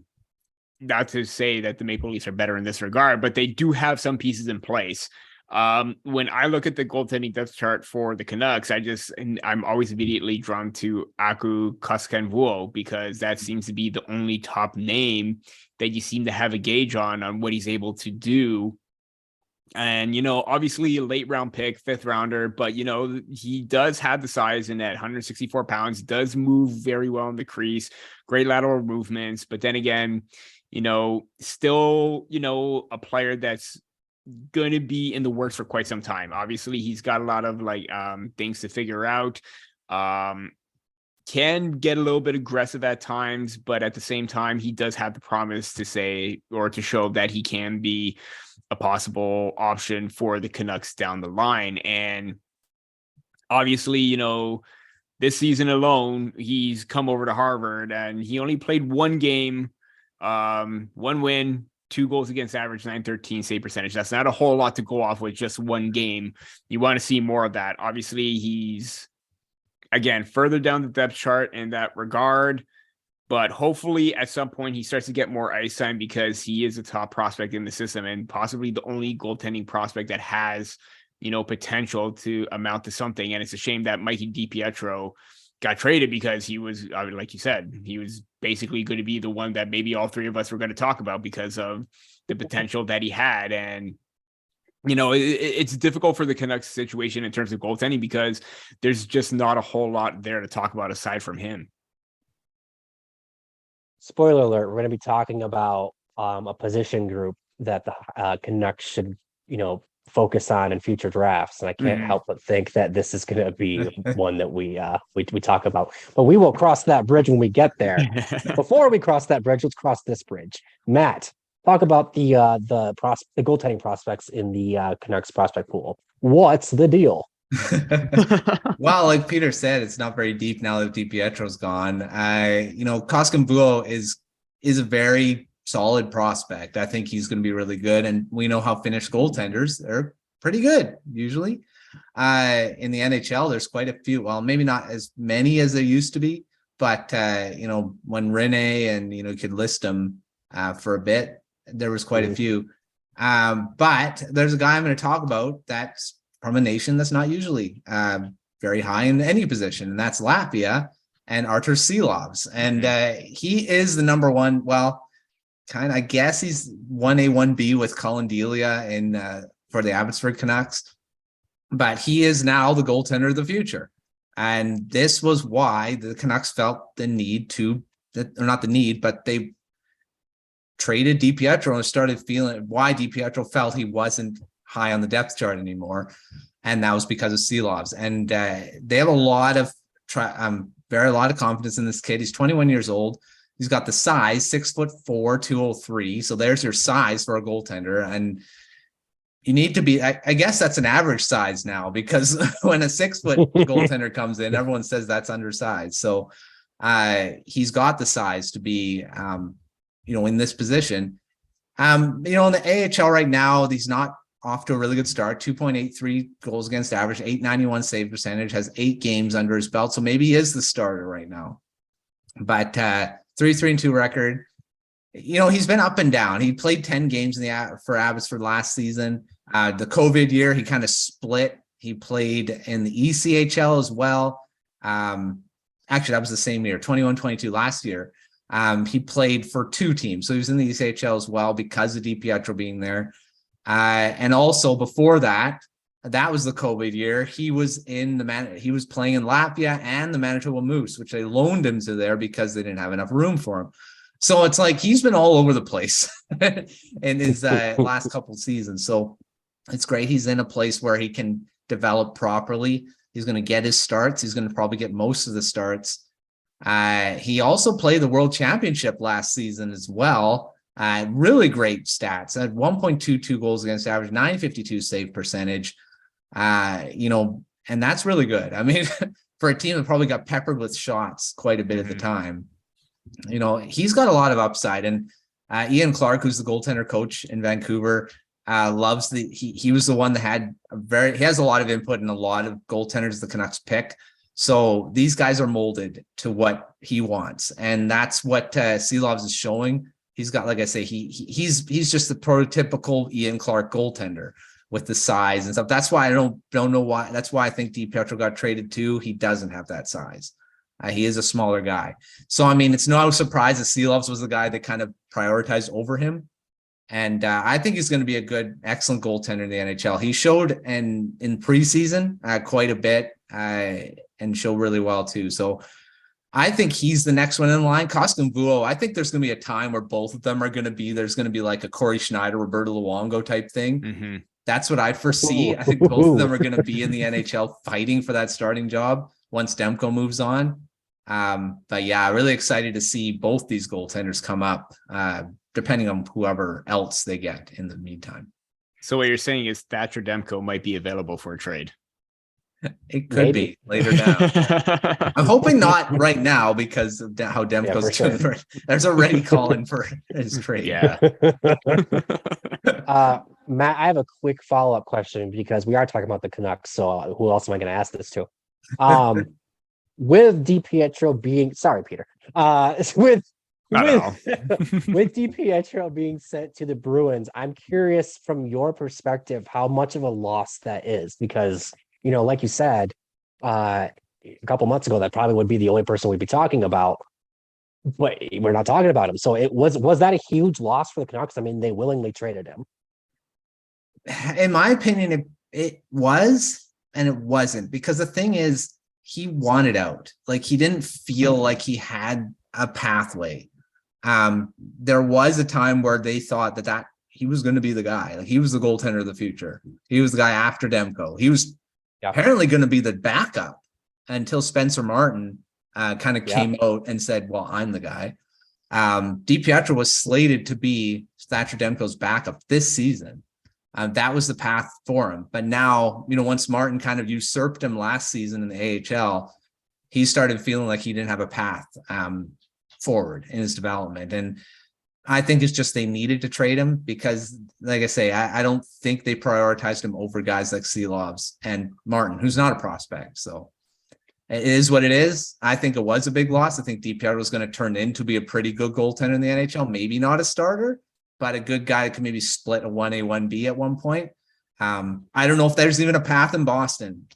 not to say that the Maple Leafs are better in this regard, but they do have some pieces in place. When I look at the goaltending depth chart for the Canucks, I'm always immediately drawn to Aku Koskenvuo because that seems to be the only top name that you seem to have a gauge on what he's able to do. And, obviously a late round pick, 5th rounder, but, he does have the size in at 164 pounds, does move very well in the crease, great lateral movements. But then again, still, a player that's going to be in the works for quite some time. Obviously, he's got a lot of things to figure out. Can get a little bit aggressive at times, but at the same time, he does have the promise to say or to show that he can be a possible option for the Canucks down the line. And obviously, this season alone, he's come over to Harvard and he only played one game, 1 win, 2 goals against average, .913 save percentage. That's not a whole lot to go off with, just one game. You want to see more of that. Obviously, he's, again, further down the depth chart in that regard, but hopefully at some point he starts to get more ice time because he is a top prospect in the system and possibly the only goaltending prospect that has, potential to amount to something. And it's a shame that Mikey DiPietro got traded because he was, like you said, he was basically going to be the one that maybe all 3 of us were going to talk about because of the potential that he had. And, it's difficult for the Canucks situation in terms of goaltending because there's just not a whole lot there to talk about aside from him. Spoiler alert, we're going to be talking about a position group that the Canucks should, focus on in future drafts, and I can't help but think that this is going to be one that we talk about. But we will cross that bridge when we get there. Before we cross that bridge, let's cross this bridge. Matt, talk about the goaltending prospects in the Canucks prospect pool. What's the deal? Well, like Peter said, it's not very deep now that DiPietro's gone. Koskenvuo is a very solid prospect. I think he's going to be really good. And we know how Finnish goaltenders, they're pretty good usually. In the NHL, there's quite a few. Well, maybe not as many as there used to be, but when Rene and you could list them for a bit, there was quite a few. But there's a guy I'm going to talk about that's from a nation that's not usually very high in any position, and that's Latvia and Arturs Silovs. And he is the number one. Well, I guess he's 1A, 1B with Cullen Delia in for the Abbotsford Canucks. But he is now the goaltender of the future. And this was why the Canucks felt the need to, or not the need, but they traded DiPietro and started feeling why DiPietro felt he wasn't high on the depth chart anymore. And that was because of Silovs. And they have a lot of confidence in this kid. He's 21 years old. He's got the size, 6'4", 203. So there's your size for a goaltender. And you need to be, I guess that's an average size now, because when a 6-foot goaltender comes in, everyone says that's undersized. So he's got the size to be, in this position. In the AHL right now, he's not off to a really good start. 2.83 goals against average, 891 save percentage, has 8 games under his belt. So maybe he is the starter right now. But 3-3-2 record. He's been up and down. He played 10 games for Abbotsford last season. The COVID year, he kind of split. He played in the ECHL as well. Actually, that was the same year, 21-22 last year. He played for 2 teams. So he was in the ECHL as well because of DiPietro being there. And also before that was the COVID year. He was he was playing in Latvia and the Manitoba Moose, which they loaned him to there because they didn't have enough room for him. So it's like he's been all over the place in his last couple seasons. So it's great. He's in a place where he can develop properly. He's going to get his starts. He's going to probably get most of the starts. He also played the World Championship last season as well. Really great stats. Had 1.22 goals against average, 952 save percentage. And that's really good. I mean, for a team that probably got peppered with shots quite a bit at the time. He's got a lot of upside. And Ian Clark, who's the goaltender coach in Vancouver, loves he was the one that he has a lot of input in a lot of goaltenders the Canucks pick. So these guys are molded to what he wants. And that's what Silovs is showing. He's got, like I say, he's just the prototypical Ian Clark goaltender with the size and stuff. That's why I don't know why. That's why I think DiPietro got traded too. He doesn't have that size. He is a smaller guy. So, I mean, it's no surprise that Silovs was the guy that kind of prioritized over him. And I think he's going to be a excellent goaltender in the NHL. He showed in preseason quite a bit and showed really well too. So I think he's the next one in line. Koskenvuo, I think there's going to be a time where both of them are going to be, there's going to be like a Corey Schneider, Roberto Luongo type thing. Mm-hmm. That's what I foresee. I think both of them are going to be in the NHL fighting for that starting job once Demko moves on. But yeah, really excited to see both these goaltenders come up, depending on whoever else they get in the meantime. So what you're saying is Thatcher Demko might be available for a trade. It could be later now. I'm hoping not right now because of how Demko's doing. Sure. There's already calling for his trade. Yeah. Matt, I have a quick follow-up question because we are talking about the Canucks. So who else am I going to ask this to? With DiPietro being, sorry, Peter, with DiPietro being sent to the Bruins, I'm curious from your perspective how much of a loss that is, because like you said, a couple months ago, that probably would be the only person we'd be talking about, but we're not talking about him. So was that a huge loss for the Canucks? I mean, they willingly traded him. In my opinion, it was, and it wasn't, because the thing is, he wanted out. Like, he didn't feel like he had a pathway. There was a time where they thought that he was going to be the guy. Like, he was the goaltender of the future. He was the guy after Demko. He was apparently going to be the backup until Spencer Martin kind of came out and said, well, I'm the guy. DiPietro was slated to be Thatcher Demko's backup this season. That was the path for him. But now, once Martin kind of usurped him last season in the AHL, he started feeling like he didn't have a path forward in his development. And I think it's just they needed to trade him because, like I say, I don't think they prioritized him over guys like Silovs and Martin, who's not a prospect. So it is what it is. I think it was a big loss. I think DiPietro was going to turn into be a pretty good goaltender in the NHL. Maybe not a starter, but a good guy that could maybe split a 1A, 1B at one point. I don't know if there's even a path in Boston,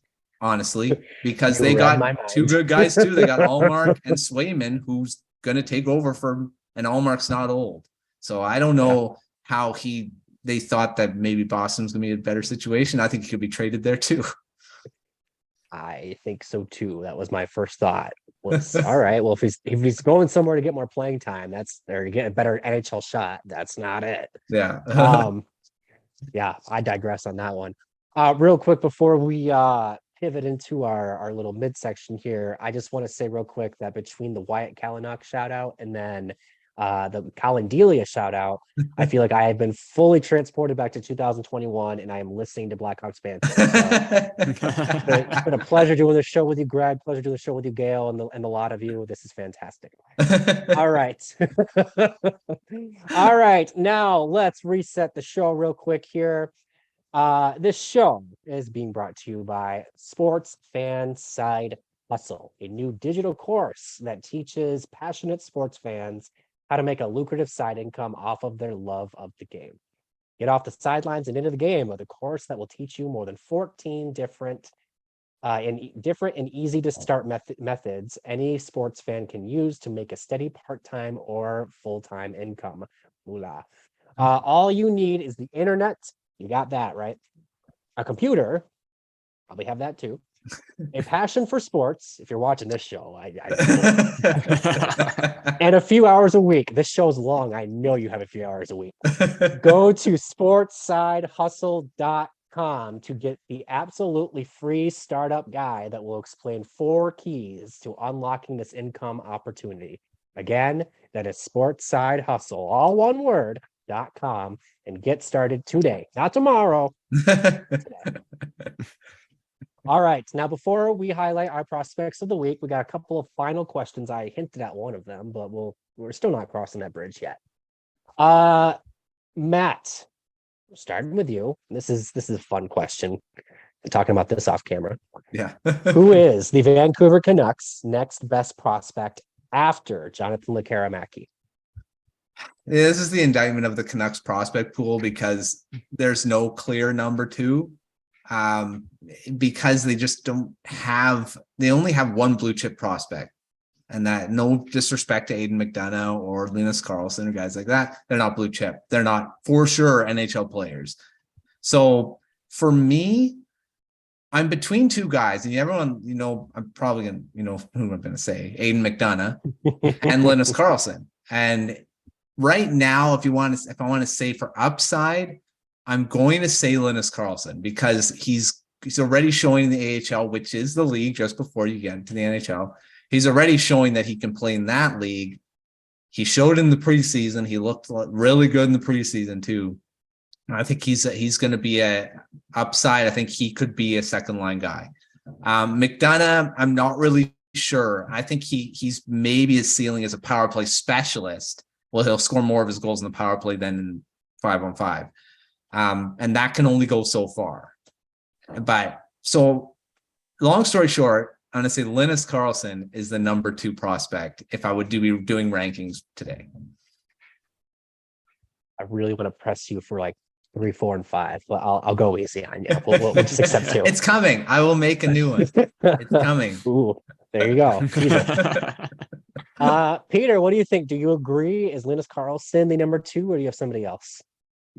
honestly, because they got two good guys too. They got Allmark and Swayman, who's going to take over for, and Allmark's not old. So I don't know how they thought that maybe Boston's going to be a better situation. I think he could be traded there too. I think so too. That was my first thought. Was all right. Well, if he's going somewhere to get more playing time, that's there to get a better NHL shot. That's not it. Yeah. Yeah, I digress on that one. Real quick before we pivot into our little midsection here, I just want to say real quick that between the Wyatt Kalynuk shout out and then the Colin Delia shout out, I feel like I have been fully transported back to 2021 and I am listening to Blackhawks band. So, it's been a pleasure doing this show with you, Greg. Pleasure doing the show with you, Gail, and the lot of you. This is fantastic. All right. All right. Now let's reset the show real quick here. This show is being brought to you by Sports Fan Side Hustle, a new digital course that teaches passionate sports fans how to make a lucrative side income off of their love of the game. Get off the sidelines and into the game with a course that will teach you more than 14 different and easy to start methods any sports fan can use to make a steady part-time or full-time income. All you need is the internet. You got that, right? A computer, probably have that too. A passion for sports, if you're watching this show, and a few hours a week. This show's long. I know you have a few hours a week. Go to sportsidehustle.com to get the absolutely free startup guide that will explain 4 keys to unlocking this income opportunity. Again, that is sportsidehustle, all one word, .com, and get started today, not tomorrow. Today. All right. Now, before we highlight our prospects of the week, we got a couple of final questions. I hinted at one of them, but we're still not crossing that bridge yet. Matt, starting with you. This is a fun question. I'm talking about this off camera. Yeah. Who is the Vancouver Canucks' next best prospect after Jonathan Lekkerimaki? This is the indictment of the Canucks prospect pool because there's no clear number 2. Because they just they only have one blue chip prospect, and that, no disrespect to Aidan McDonough or Linus Karlsson or guys like that, they're not blue chip. They're not for sure NHL players. So for me, I'm between 2 guys, and everyone, I'm probably going to, who I'm going to say, Aidan McDonough and Linus Karlsson. And right now, if I want to say for upside, I'm going to say Linus Karlsson because he's already showing in the AHL, which is the league just before you get into the NHL. He's already showing that he can play in that league. He showed in the preseason. He looked really good in the preseason too. I think he's going to be a upside. I think he could be a second line guy. McDonough, I'm not really sure. I think he's maybe his ceiling as a power play specialist. Well, he'll score more of his goals in the power play than in 5-on-5. And that can only go so far. But so long story short, I'm going to say Linus Karlsson is the number 2 prospect if I would be doing rankings today. I really want to press you for like 3, 4, and 5, but I'll go easy on you. We'll just accept 2. It's coming. I will make a new one. It's coming. Ooh, there you go. Peter, what do you think? Do you agree? Is Linus Karlsson the number 2, or do you have somebody else?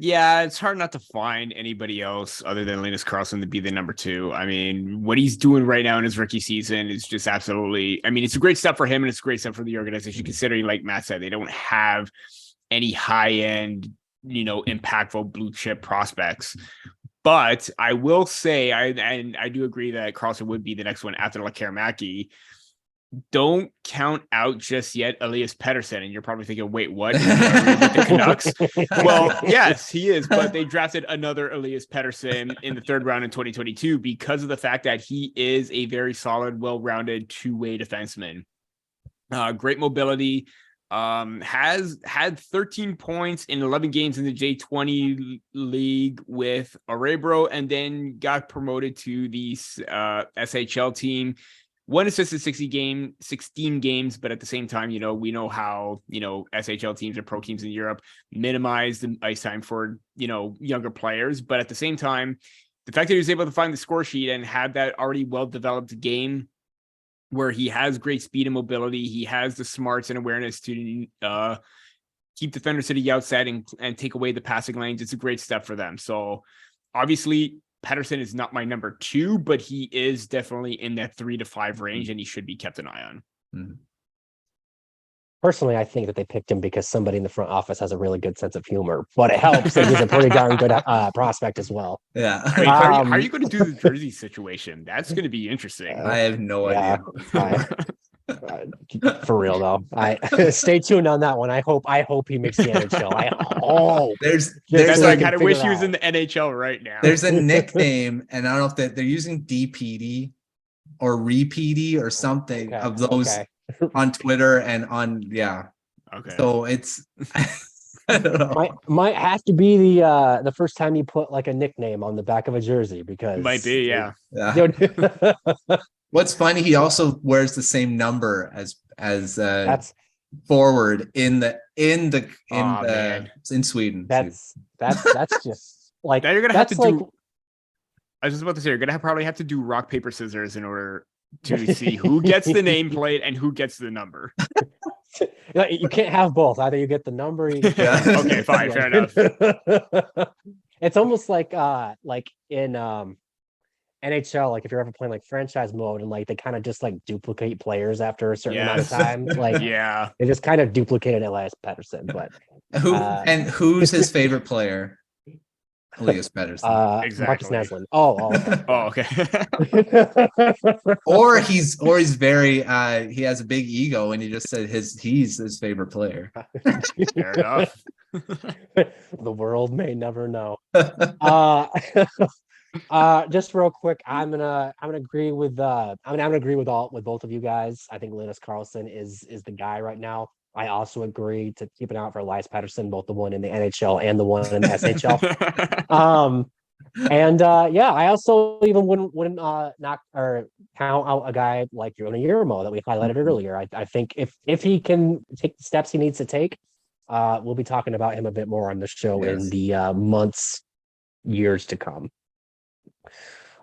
Yeah, it's hard not to find anybody else other than Linus Karlsson to be the number 2. I mean, what he's doing right now in his rookie season is just absolutely, I mean, it's a great step for him and it's a great step for the organization, considering, like Matt said, they don't have any high-end, impactful blue chip prospects. But I will say, I do agree that Karlsson would be the next one after Lekkerimaki. Don't count out just yet Elias Pettersson, and you're probably thinking, wait, what? With the Canucks? Well, yes, he is, but they drafted another Elias Pettersson in the 3rd round in 2022 because of the fact that he is a very solid, well-rounded 2-way defenseman. Great mobility, has had 13 points in 11 games in the J20 league with Orebro, and then got promoted to the SHL team. 1 assist in 16 games, but at the same time, we know how, SHL teams or pro teams in Europe minimize the ice time for, younger players. But at the same time, the fact that he was able to find the score sheet and had that already well-developed game where he has great speed and mobility, he has the smarts and awareness to keep defenders to the outside and take away the passing lanes. It's a great step for them. So obviously, Pettersson is not my number 2, but he is definitely in that 3 to 5 range, and he should be kept an eye on. Mm-hmm. Personally, I think that they picked him because somebody in the front office has a really good sense of humor, but it helps that he's a pretty darn good prospect as well. Yeah. I mean, how are you going to do the jersey situation? That's going to be interesting. I have no idea. For real though, I stay tuned on that one. I hope he makes the NHL. I hope. There's I kind of wish he was in the NHL right now. There's a nickname, and I don't know if they're using DPD or Repeedy or something of those on Twitter and on Okay. So it's I don't know. Might have to be the first time you put like a nickname on the back of a jersey, because might be, yeah. What's funny, he also wears the same number as that's forward in Sweden. That's just like now you're gonna have to do. I was just about to say, you're gonna probably have to do rock paper scissors in order to see who gets the nameplate and who gets the number. You can't have both. Either you get the number. Okay, fine, fair enough. It's almost like in NHL, like if you're ever playing like franchise mode and like they kind of just like duplicate players after a certain amount of time. Like they just kind of duplicated Elias Pettersson. But who's his favorite player? Elias Pettersson. Marcus Exactly. Naslund. Oh, okay. or he's very he has a big ego and he just said he's his favorite player. Fair enough. The world may never know. Just real quick, I'm gonna agree with with both of you guys. I think Linus Karlsson is the guy right now. I also agree to keep an eye out for Elias Pettersson, both the one in the NHL and the one in the SHL. I also even wouldn't knock or count out a guy like Joni Jurmo that we highlighted earlier. I think if he can take the steps he needs to take, we'll be talking about him a bit more on the show in the years to come.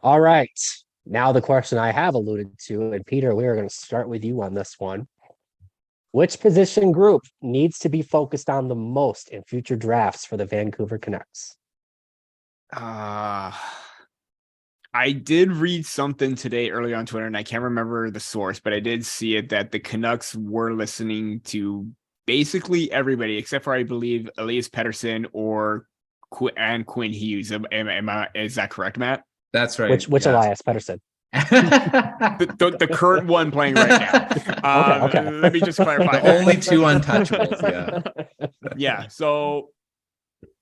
All right. Now the question I have alluded to, and Peter, we're going to start with you on this one. Which position group needs to be focused on the most in future drafts for the Vancouver Canucks? I did read something today early on Twitter, and I can't remember the source, but I did see it that the Canucks were listening to basically everybody except for, I believe, Elias Pettersson or Quinn Hughes. Is that correct, Matt? That's right. Which Elias Pettersson? the current one playing right now. Okay. Let me just clarify. The only 2 untouchables. Yeah. So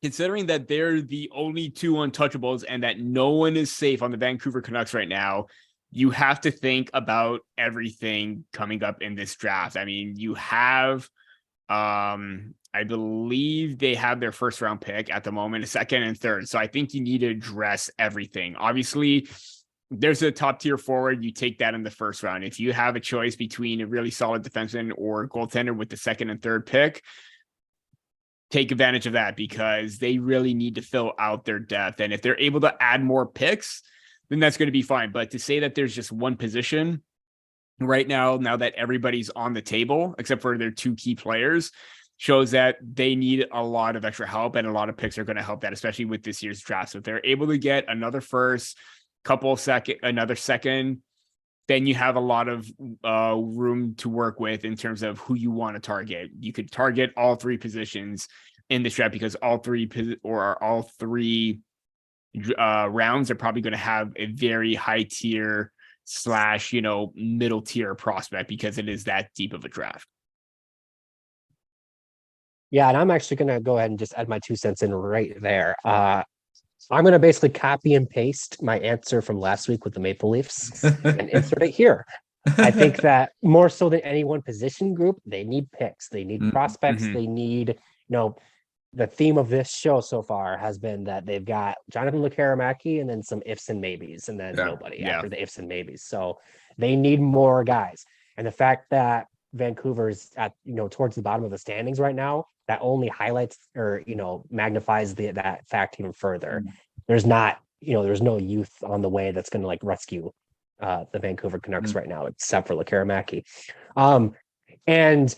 considering that they're the only 2 untouchables and that no one is safe on the Vancouver Canucks right now, you have to think about everything coming up in this draft. I mean, you have I believe they have their first round pick at the moment, a second and third. So I think you need to address everything. Obviously, there's a top tier forward. You take that in the first round. If you have a choice between a really solid defenseman or goaltender with the second and third pick, take advantage of that because they really need to fill out their depth. And if they're able to add more picks, then that's going to be fine. But to say that there's just one position right now that everybody's on the table, except for their 2 key players, shows that they need a lot of extra help, and a lot of picks are going to help that, especially with this year's draft. So if they're able to get another first, another second, then you have a lot of room to work with in terms of who you want to target. You could target all 3 positions in this draft because all three rounds are probably going to have a very high tier / middle tier prospect because it is that deep of a draft. Yeah, and I'm actually going to go ahead and just add my 2 cents in right there. I'm going to basically copy and paste my answer from last week with the Maple Leafs and insert it here. I think that more so than any one position group, they need picks, they need prospects, they need, the theme of this show so far has been that they've got Jonathan Lekkerimaki and then some ifs and maybes, and then nobody after the ifs and maybes. So they need more guys. And the fact that Vancouver's at, towards the bottom of the standings right now, that only highlights or, magnifies that fact even further. There's not, there's no youth on the way that's going to rescue the Vancouver Canucks right now, except for Lekkerimaki. And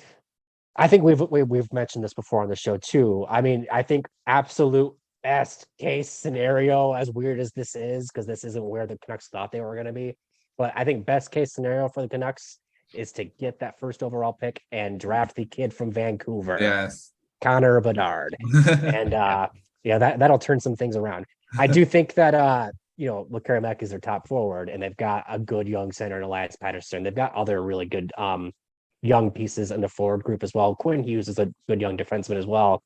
I think we've mentioned this before on the show too. I mean, I think absolute best case scenario, as weird as this is, because this isn't where the Canucks thought they were going to be, but I think best case scenario for the Canucks is to get that first overall pick and draft the kid from Vancouver, Connor Bedard, and that'll turn some things around. I do think that Lekkerimaki is their top forward, and they've got a good young center in Elias Patterson. They've got other really good young pieces in the forward group as well. Quinn Hughes is a good young defenseman as well.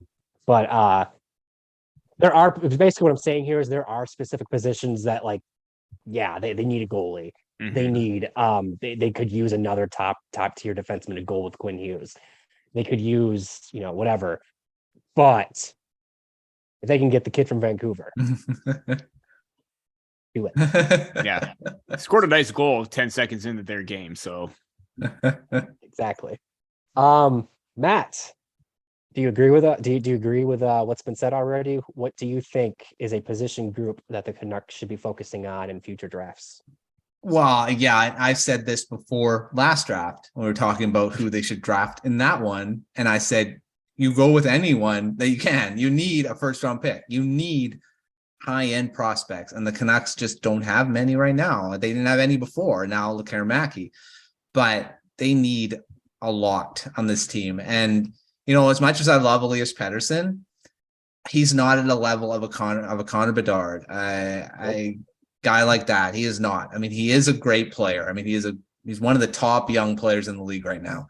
But there are, basically what I'm saying here is there are specific positions that they need a goalie. They need they could use another top tier defenseman to go with Quinn Hughes. They could use, whatever. But if they can get the kid from Vancouver, do it. Yeah. Scored a nice goal 10 seconds into their game. So exactly. Matt, do you agree with do you agree with what's been said already? What do you think is a position group that the Canucks should be focusing on in future drafts? Well, yeah, I've said this before last draft when we were talking about who they should draft in that one. And I said, you go with anyone that you can. You need a first round pick. You need high-end prospects. And the Canucks just don't have many right now. They didn't have any before. Now Lekkerimaki. But they need a lot on this team. And, as much as I love Elias Pettersson, he's not at a level of a Connor Bedard. A guy like that, he is not. I mean, he is a great player. I mean, he's one of the top young players in the league right now.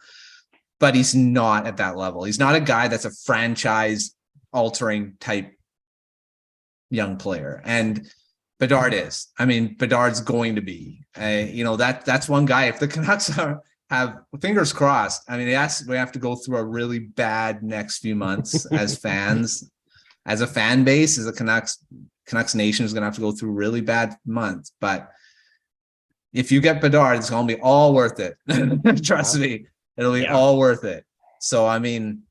But he's not at that level. He's not a guy that's a franchise-altering type young player. And Bedard is. I mean, Bedard's going to be. That's one guy. If the Canucks have fingers crossed, I mean, we have to go through a really bad next few months as fans, as a fan base, as a Canucks Nation is going to have to go through really bad months. But if you get Bedard, it's going to be all worth it. Trust me, it'll be all worth it. So, I mean,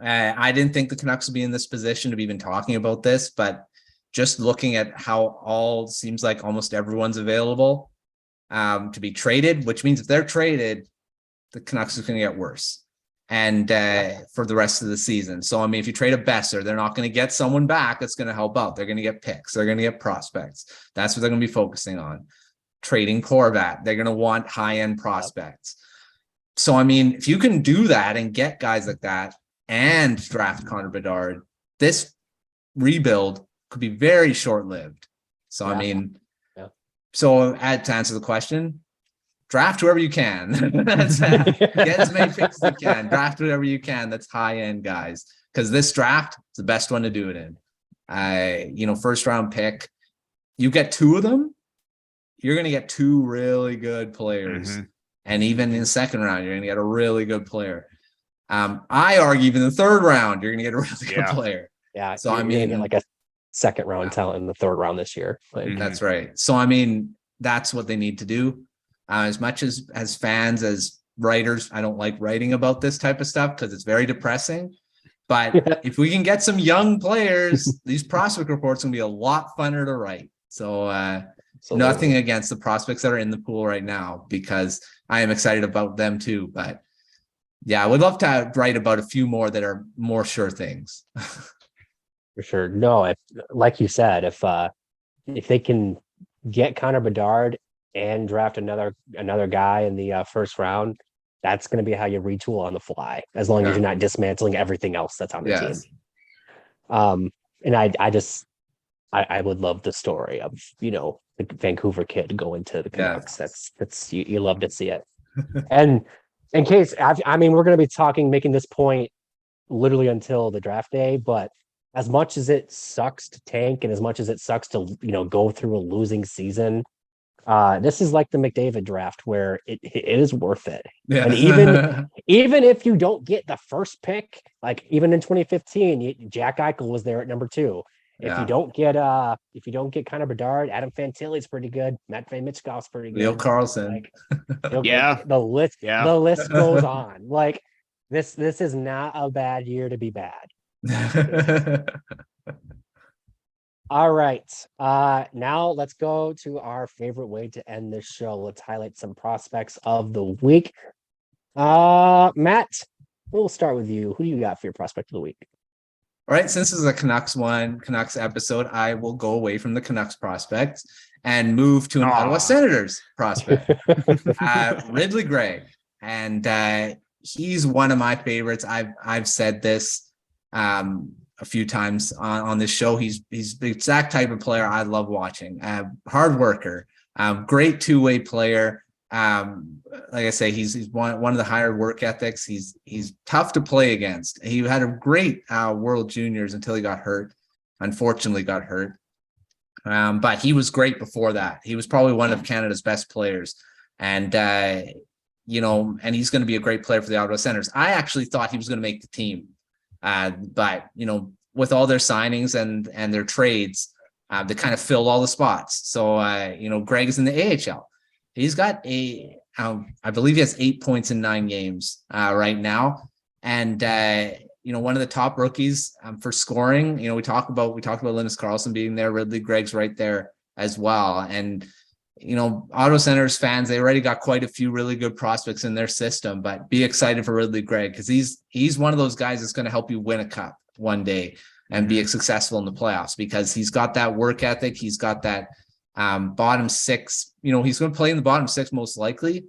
I didn't think the Canucks would be in this position to be even talking about this, but just looking at how seems like almost everyone's available to be traded, which means if they're traded, the Canucks are going to get worse and for the rest of the season. So, I mean, if you trade a Besser, they're not going to get someone back that's going to help out. They're going to get picks. They're going to get prospects. That's what they're going to be focusing on. Trading Korvat, they're going to want high-end prospects. So, I mean, if you can do that and get guys like that and draft Connor Bedard, this rebuild could be very short-lived. So, I mean, so to answer the question, draft whoever you can. Get as many picks as you can. Draft whatever you can. That's high-end guys. Because this draft is the best one to do it in. First round pick, you get two of them, you're going to get two really good players. And even in the second round, you're going to get a really good player. I argue even in the third round, you're going to get a really good player. Yeah. So, I mean, get a second round talent in the third round this year. That's right. So, I mean, that's what they need to do. As much as fans, as writers, I don't like writing about this type of stuff because it's very depressing. But if we can get some young players, these prospect reports will be a lot funner to write. So nothing against the prospects that are in the pool right now, because I am excited about them too. But yeah, I would love to write about a few more that are more sure things. For sure. No, like you said, if they can get Connor Bedard and draft another guy in the first round, that's going to be how you retool on the fly, as long as you're not dismantling everything else that's on the team. And I would love the story of, the Vancouver kid going to the Canucks. That's you love to see it. And in case, I mean, we're going to be making this point literally until the draft day, but as much as it sucks to tank and as much as it sucks to, go through a losing season, This is like the McDavid draft where it is worth it. Yeah. And even if you don't get the first pick, like even in 2015, Jack Eichel was there at number 2. If you don't get Connor Bedard, Adam Fantilli's pretty good. Matvei Michkov's pretty good. Leo Carlsson. Yeah. The list goes on. Like this is not a bad year to be bad. All right. Now let's go to our favorite way to end this show. Let's highlight some prospects of the week. Matt, we'll start with you. Who do you got for your prospect of the week? All right, since this is a Canucks episode, I will go away from the Canucks prospect and move to an Ottawa Senators prospect, Ridly Greig. And he's one of my favorites. I've said this a few times on this show. He's the exact type of player I love watching. Hard worker, great two-way player. Like I say, he's one of the higher work ethics. He's tough to play against. He had a great World Juniors until he got hurt. Unfortunately, got hurt. But he was great before that. He was probably one of Canada's best players, and and he's going to be a great player for the Ottawa Senators. I actually thought he was going to make the team. But with all their signings and their trades, they kind of filled all the spots. So Greig is in the AHL. He's got I believe he has 8 points in 9 games right now, and one of the top rookies for scoring. We talked about Linus Karlsson being there. Ridly Greig's right there as well, and Ottawa Senators fans, they already got quite a few really good prospects in their system, but be excited for Ridly Greig because he's one of those guys that's going to help you win a cup one day and be successful in the playoffs because he's got that work ethic. He's got that bottom 6. He's going to play in the bottom 6 most likely,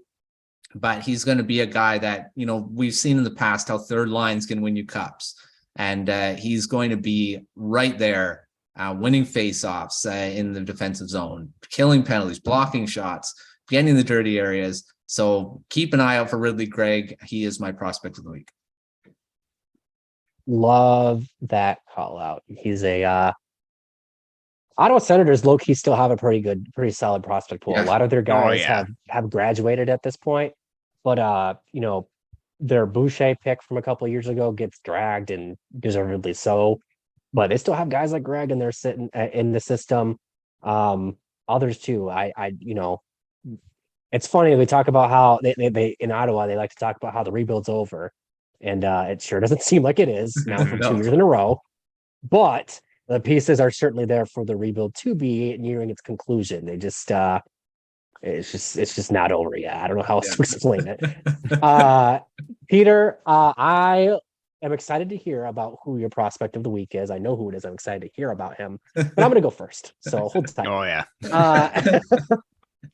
but he's going to be a guy that, we've seen in the past how third lines can win you cups. And he's going to be right there winning faceoffs in the defensive zone, killing penalties, blocking shots, getting in the dirty areas. So keep an eye out for Ridly Greig. He is my prospect of the week. Love that call out. He's a Ottawa Senators low-key still have a pretty solid prospect pool. Yeah. A lot of their guys have graduated at this point, but their Boucher pick from a couple of years ago gets dragged, and deservedly so. But they still have guys like Greig, and they're sitting in the system. Others too. It's funny, we talk about how they in Ottawa they like to talk about how the rebuild's over, and it sure doesn't seem like it is now for 2 years in a row. But the pieces are certainly there for the rebuild to be nearing its conclusion. They just it's just not over yet. I don't know how else to explain it. Peter, I am excited to hear about who your prospect of the week is. I know who it is. I'm excited to hear about him, but I'm going to go first. So hold tight. Oh yeah.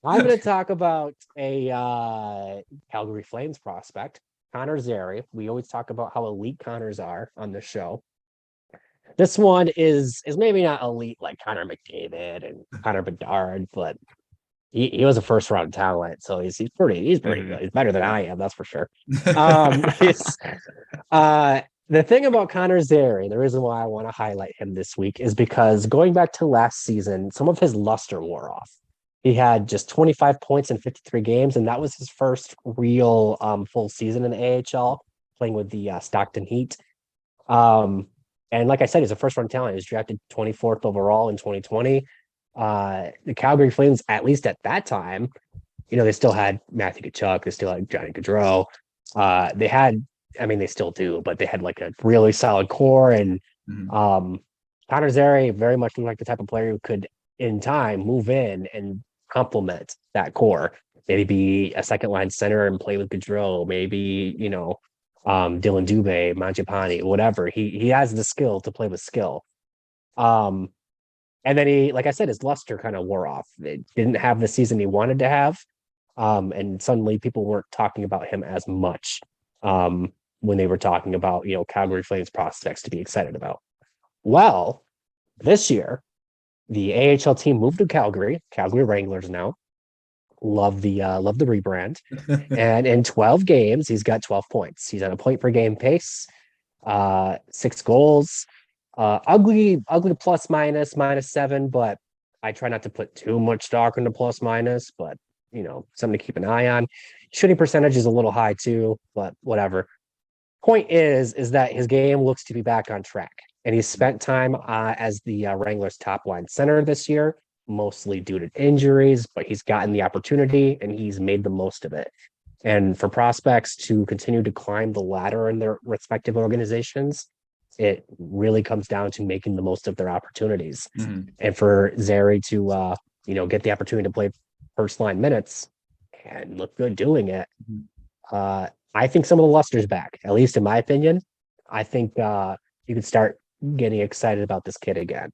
I'm going to talk about a Calgary Flames prospect, Connor Zary. We always talk about how elite Connors are on this show. This one is maybe not elite like Connor McDavid and Connor Bedard, but he was a first round talent, so he's pretty good. He's better than I am, that's for sure. The thing about Connor Zary, the reason why I want to highlight him this week is because going back to last season, some of his luster wore off. He had just 25 points in 53 games, and that was his first real full season in the AHL, playing with the Stockton Heat. And like I said, he's a first-round talent. He was drafted 24th overall in 2020. The Calgary Flames, at least at that time, they still had Matthew Tkachuk. They still had Johnny Gaudreau. They still do, but they had like a really solid core. And Connor Zary very much looked like the type of player who could, in time, move in and complement that core. Maybe be a second-line center and play with Gaudreau. Maybe, Dylan Dubé, Mangiapane, whatever. He has the skill to play with skill. And then he, like I said, his luster kind of wore off. It didn't have the season he wanted to have. And suddenly people weren't talking about him as much when they were talking about, Calgary Flames prospects to be excited about. Well, this year, the AHL team moved to Calgary Wranglers now. Love the rebrand. And in 12 games, he's got 12 points. He's on a point per game pace, 6 goals, ugly plus minus -7, but I try not to put too much stock into plus minus, but something to keep an eye on. Shooting percentage is a little high too, but whatever. Point is that his game looks to be back on track, and he's spent time as the Wranglers' top line center this year, mostly due to injuries, but he's gotten the opportunity and he's made the most of it. And for prospects to continue to climb the ladder in their respective organizations, it really comes down to making the most of their opportunities. Mhm. And for Zary to get the opportunity to play first line minutes and look good doing it, I think some of the luster's back, at least in my opinion. I think you could start getting excited about this kid again.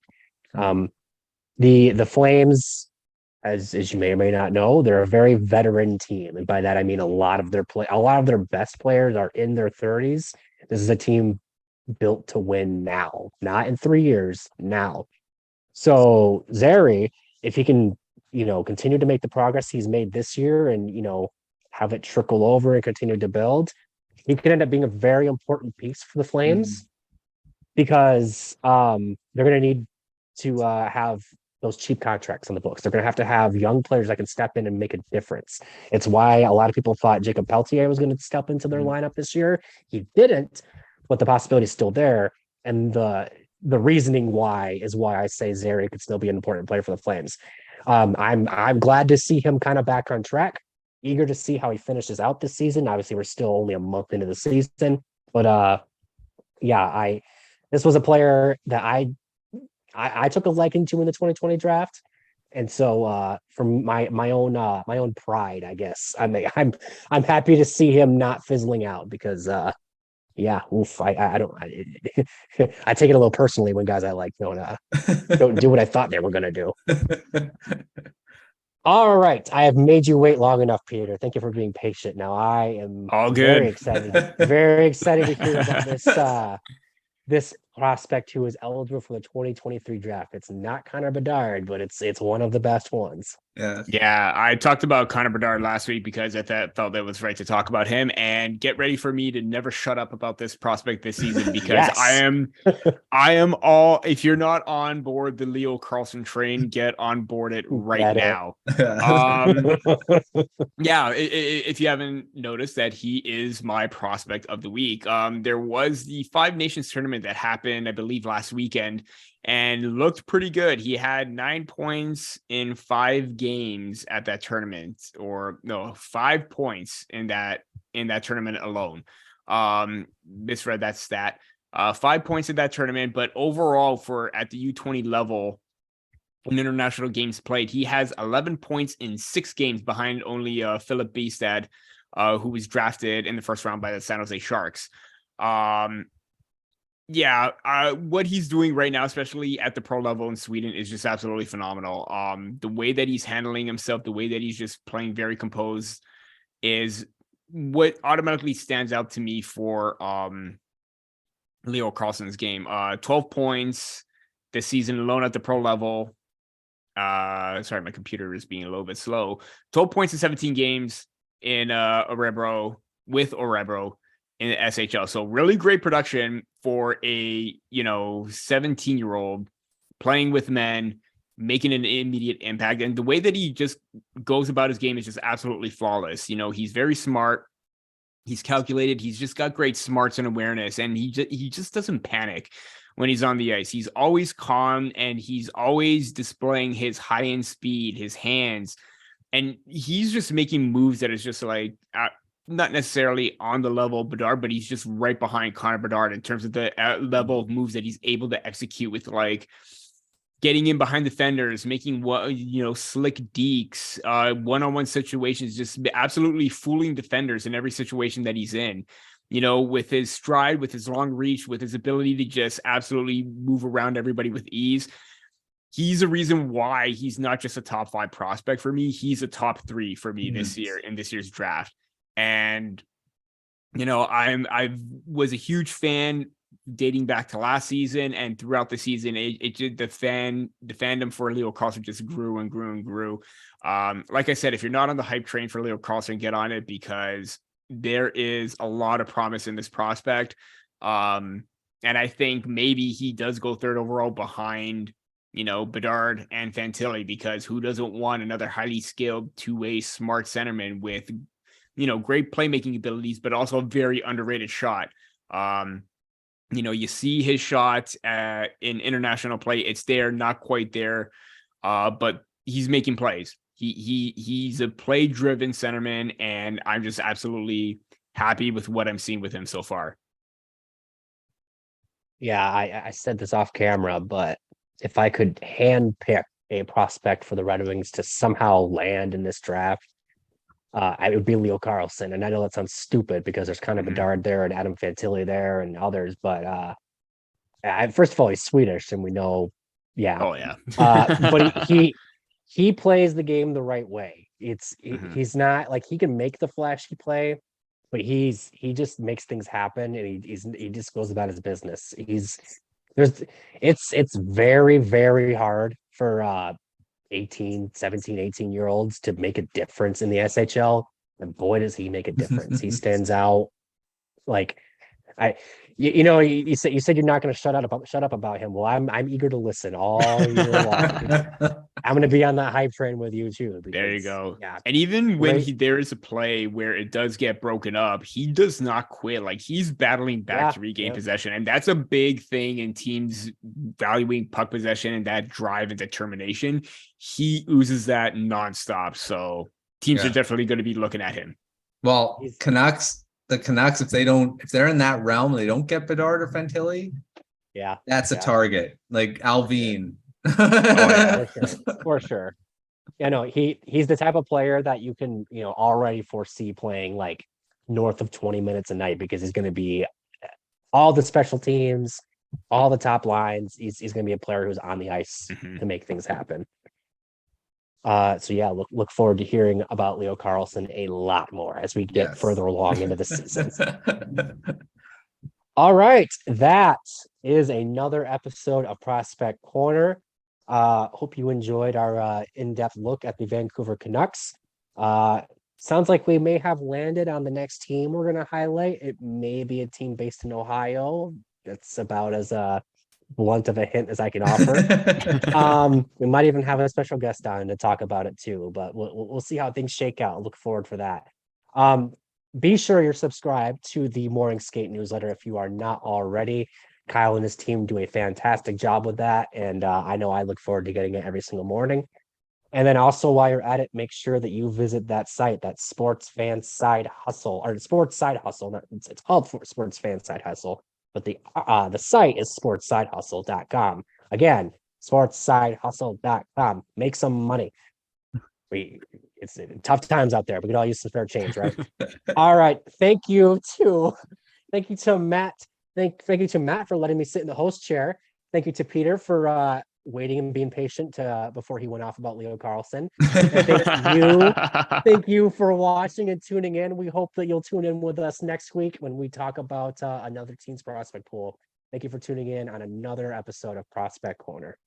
The Flames, as you may or may not know, they're a very veteran team, and by that I mean a lot of their best players are in their 30s. This is a team built to win now, not in 3 years, now. So Zary, if he can, continue to make the progress he's made this year and, have it trickle over and continue to build, he could end up being a very important piece for the Flames because they're going to need to have those cheap contracts on the books. They're going to have young players that can step in and make a difference. It's why a lot of people thought Jacob Peltier was going to step into their lineup this year. He didn't, but the possibility is still there. And the reasoning why is why I say Zary could still be an important player for the Flames. I'm glad to see him kind of back on track. Eager to see how he finishes out this season. Obviously, we're still only a month into the season, but this was a player that I took a liking to in the 2020 draft, and so from my own pride, I guess I'm happy to see him not fizzling out because I don't I take it a little personally when guys I like don't do what I thought they were gonna do. All right, I have made you wait long enough, Peter. Thank you for being patient. Now I am All good. very excited to hear about this prospect who is eligible for the 2023 draft. It's not Connor Bedard, but it's one of the best ones. Yeah, I talked about Connor Bedard last week because I felt that was right to talk about him. And get ready for me to never shut up about this prospect this season because Yes. I am all. If you're not on board the Leo Carlsson train, get on board it right now. If you haven't noticed that he is my prospect of the week. There was the Five Nations tournament that happened, I believe, last weekend. And looked pretty good. He had 9 points in 5 games at that tournament, 5 points in that tournament alone. Misread that stat. 5 points in that tournament, but overall at the U20 level in international games played, he has 11 points in 6 games behind only Philip Bistad, who was drafted in the first round by the San Jose Sharks. What he's doing right now, especially at the pro level in Sweden, is just absolutely phenomenal. The way that he's handling himself, the way that he's just playing very composed is what automatically stands out to me for Leo Carlsson's game. 12 points this season alone at the pro level. Sorry, my computer is being a little bit slow. 12 points in 17 games in Örebro with Örebro in the SHL. So really great production for a 17-year-old playing with men, making an immediate impact. And the way that he just goes about his game is just absolutely flawless. He's very smart. He's calculated. He's just got great smarts and awareness, and he just doesn't panic when he's on the ice. He's always calm, and he's always displaying his high-end speed, his hands, and he's just making moves that is just like not necessarily on the level of Bedard, but he's just right behind Connor Bedard in terms of the level of moves that he's able to execute with, like getting in behind defenders, making slick dekes, one-on-one situations, just absolutely fooling defenders in every situation that he's in. With his stride, with his long reach, with his ability to just absolutely move around everybody with ease. He's a reason why he's not just a top 5 prospect for me. He's a top 3 for me this year in this year's draft. And, I was a huge fan dating back to last season, and throughout the season, the fandom for Leo Carlsson just grew and grew and grew. Like I said, if you're not on the hype train for Leo Carlsson, get on it because there is a lot of promise in this prospect. And I think maybe he does go 3rd overall behind Bedard and Fantilli, because who doesn't want another highly skilled two-way smart centerman with, great playmaking abilities, but also a very underrated shot. You see his shot in international play. It's there, not quite there, but he's making plays. He's a play-driven centerman, and I'm just absolutely happy with what I'm seeing with him so far. Yeah, I said this off camera, but if I could hand pick a prospect for the Red Wings to somehow land in this draft, it would be Leo Carlsson. And I know that sounds stupid because there's kind of Bedard there and Adam Fantilli there and others, but first of all, he's Swedish, and we know, yeah. Oh yeah. But he plays the game the right way. He's not like, he can make the flashy play, but he just makes things happen, and he just goes about his business. It's very, very hard for 18 year olds to make a difference in the SHL, and boy does he make a difference. He stands out. Like, you said you're not going to shut up about him. Well, I'm eager to listen all year long. I'm going to be on that hype train with you too. Because, there you go. Yeah. And even when there is a play where it does get broken up, he does not quit. Like, he's battling back to regain possession. And that's a big thing in teams valuing puck possession and that drive and determination. He oozes that nonstop. So teams are definitely going to be looking at him. Well, the Canucks, if they're in that realm, they don't get Bedard or Fantilli. Yeah. That's a target. Like Alvin. For sure. Yeah, no, he's the type of player that you can, already foresee playing like north of 20 minutes a night, because he's going to be all the special teams, all the top lines. He's going to be a player who's on the ice to make things happen. So yeah, look forward to hearing about Leo Carlsson a lot more as we get further along into the season. All right, that is another episode of Prospect Corner. Hope you enjoyed our in-depth look at the Vancouver Canucks. Sounds like we may have landed on the next team we're going to highlight. It may be a team based in Ohio. That's about as blunt of a hint as I can offer. We might even have a special guest on to talk about it too, but we'll see how things shake out. Look forward for that. Be sure you're subscribed to the Morning Skate newsletter if you are not already. Kyle and his team do a fantastic job with that, and I know I look forward to getting it every single morning. And then also, while you're at it, make sure that you visit that site, that Sports Fan Side Hustle, or Sports Side Hustle. It's called Sports Fan Side Hustle, but the site is sportsidehustle.com. Again, sportsidehustle.com. Make some money. It's tough times out there. We could all use some fair change, right? All right. Thank you to Matt. Thank you to Matt for letting me sit in the host chair. Thank you to Peter for waiting and being patient before he went off about Leo Carlsson. Thank you for watching and tuning in. We hope that you'll tune in with us next week when we talk about another team's prospect pool. Thank you for tuning in on another episode of Prospect Corner.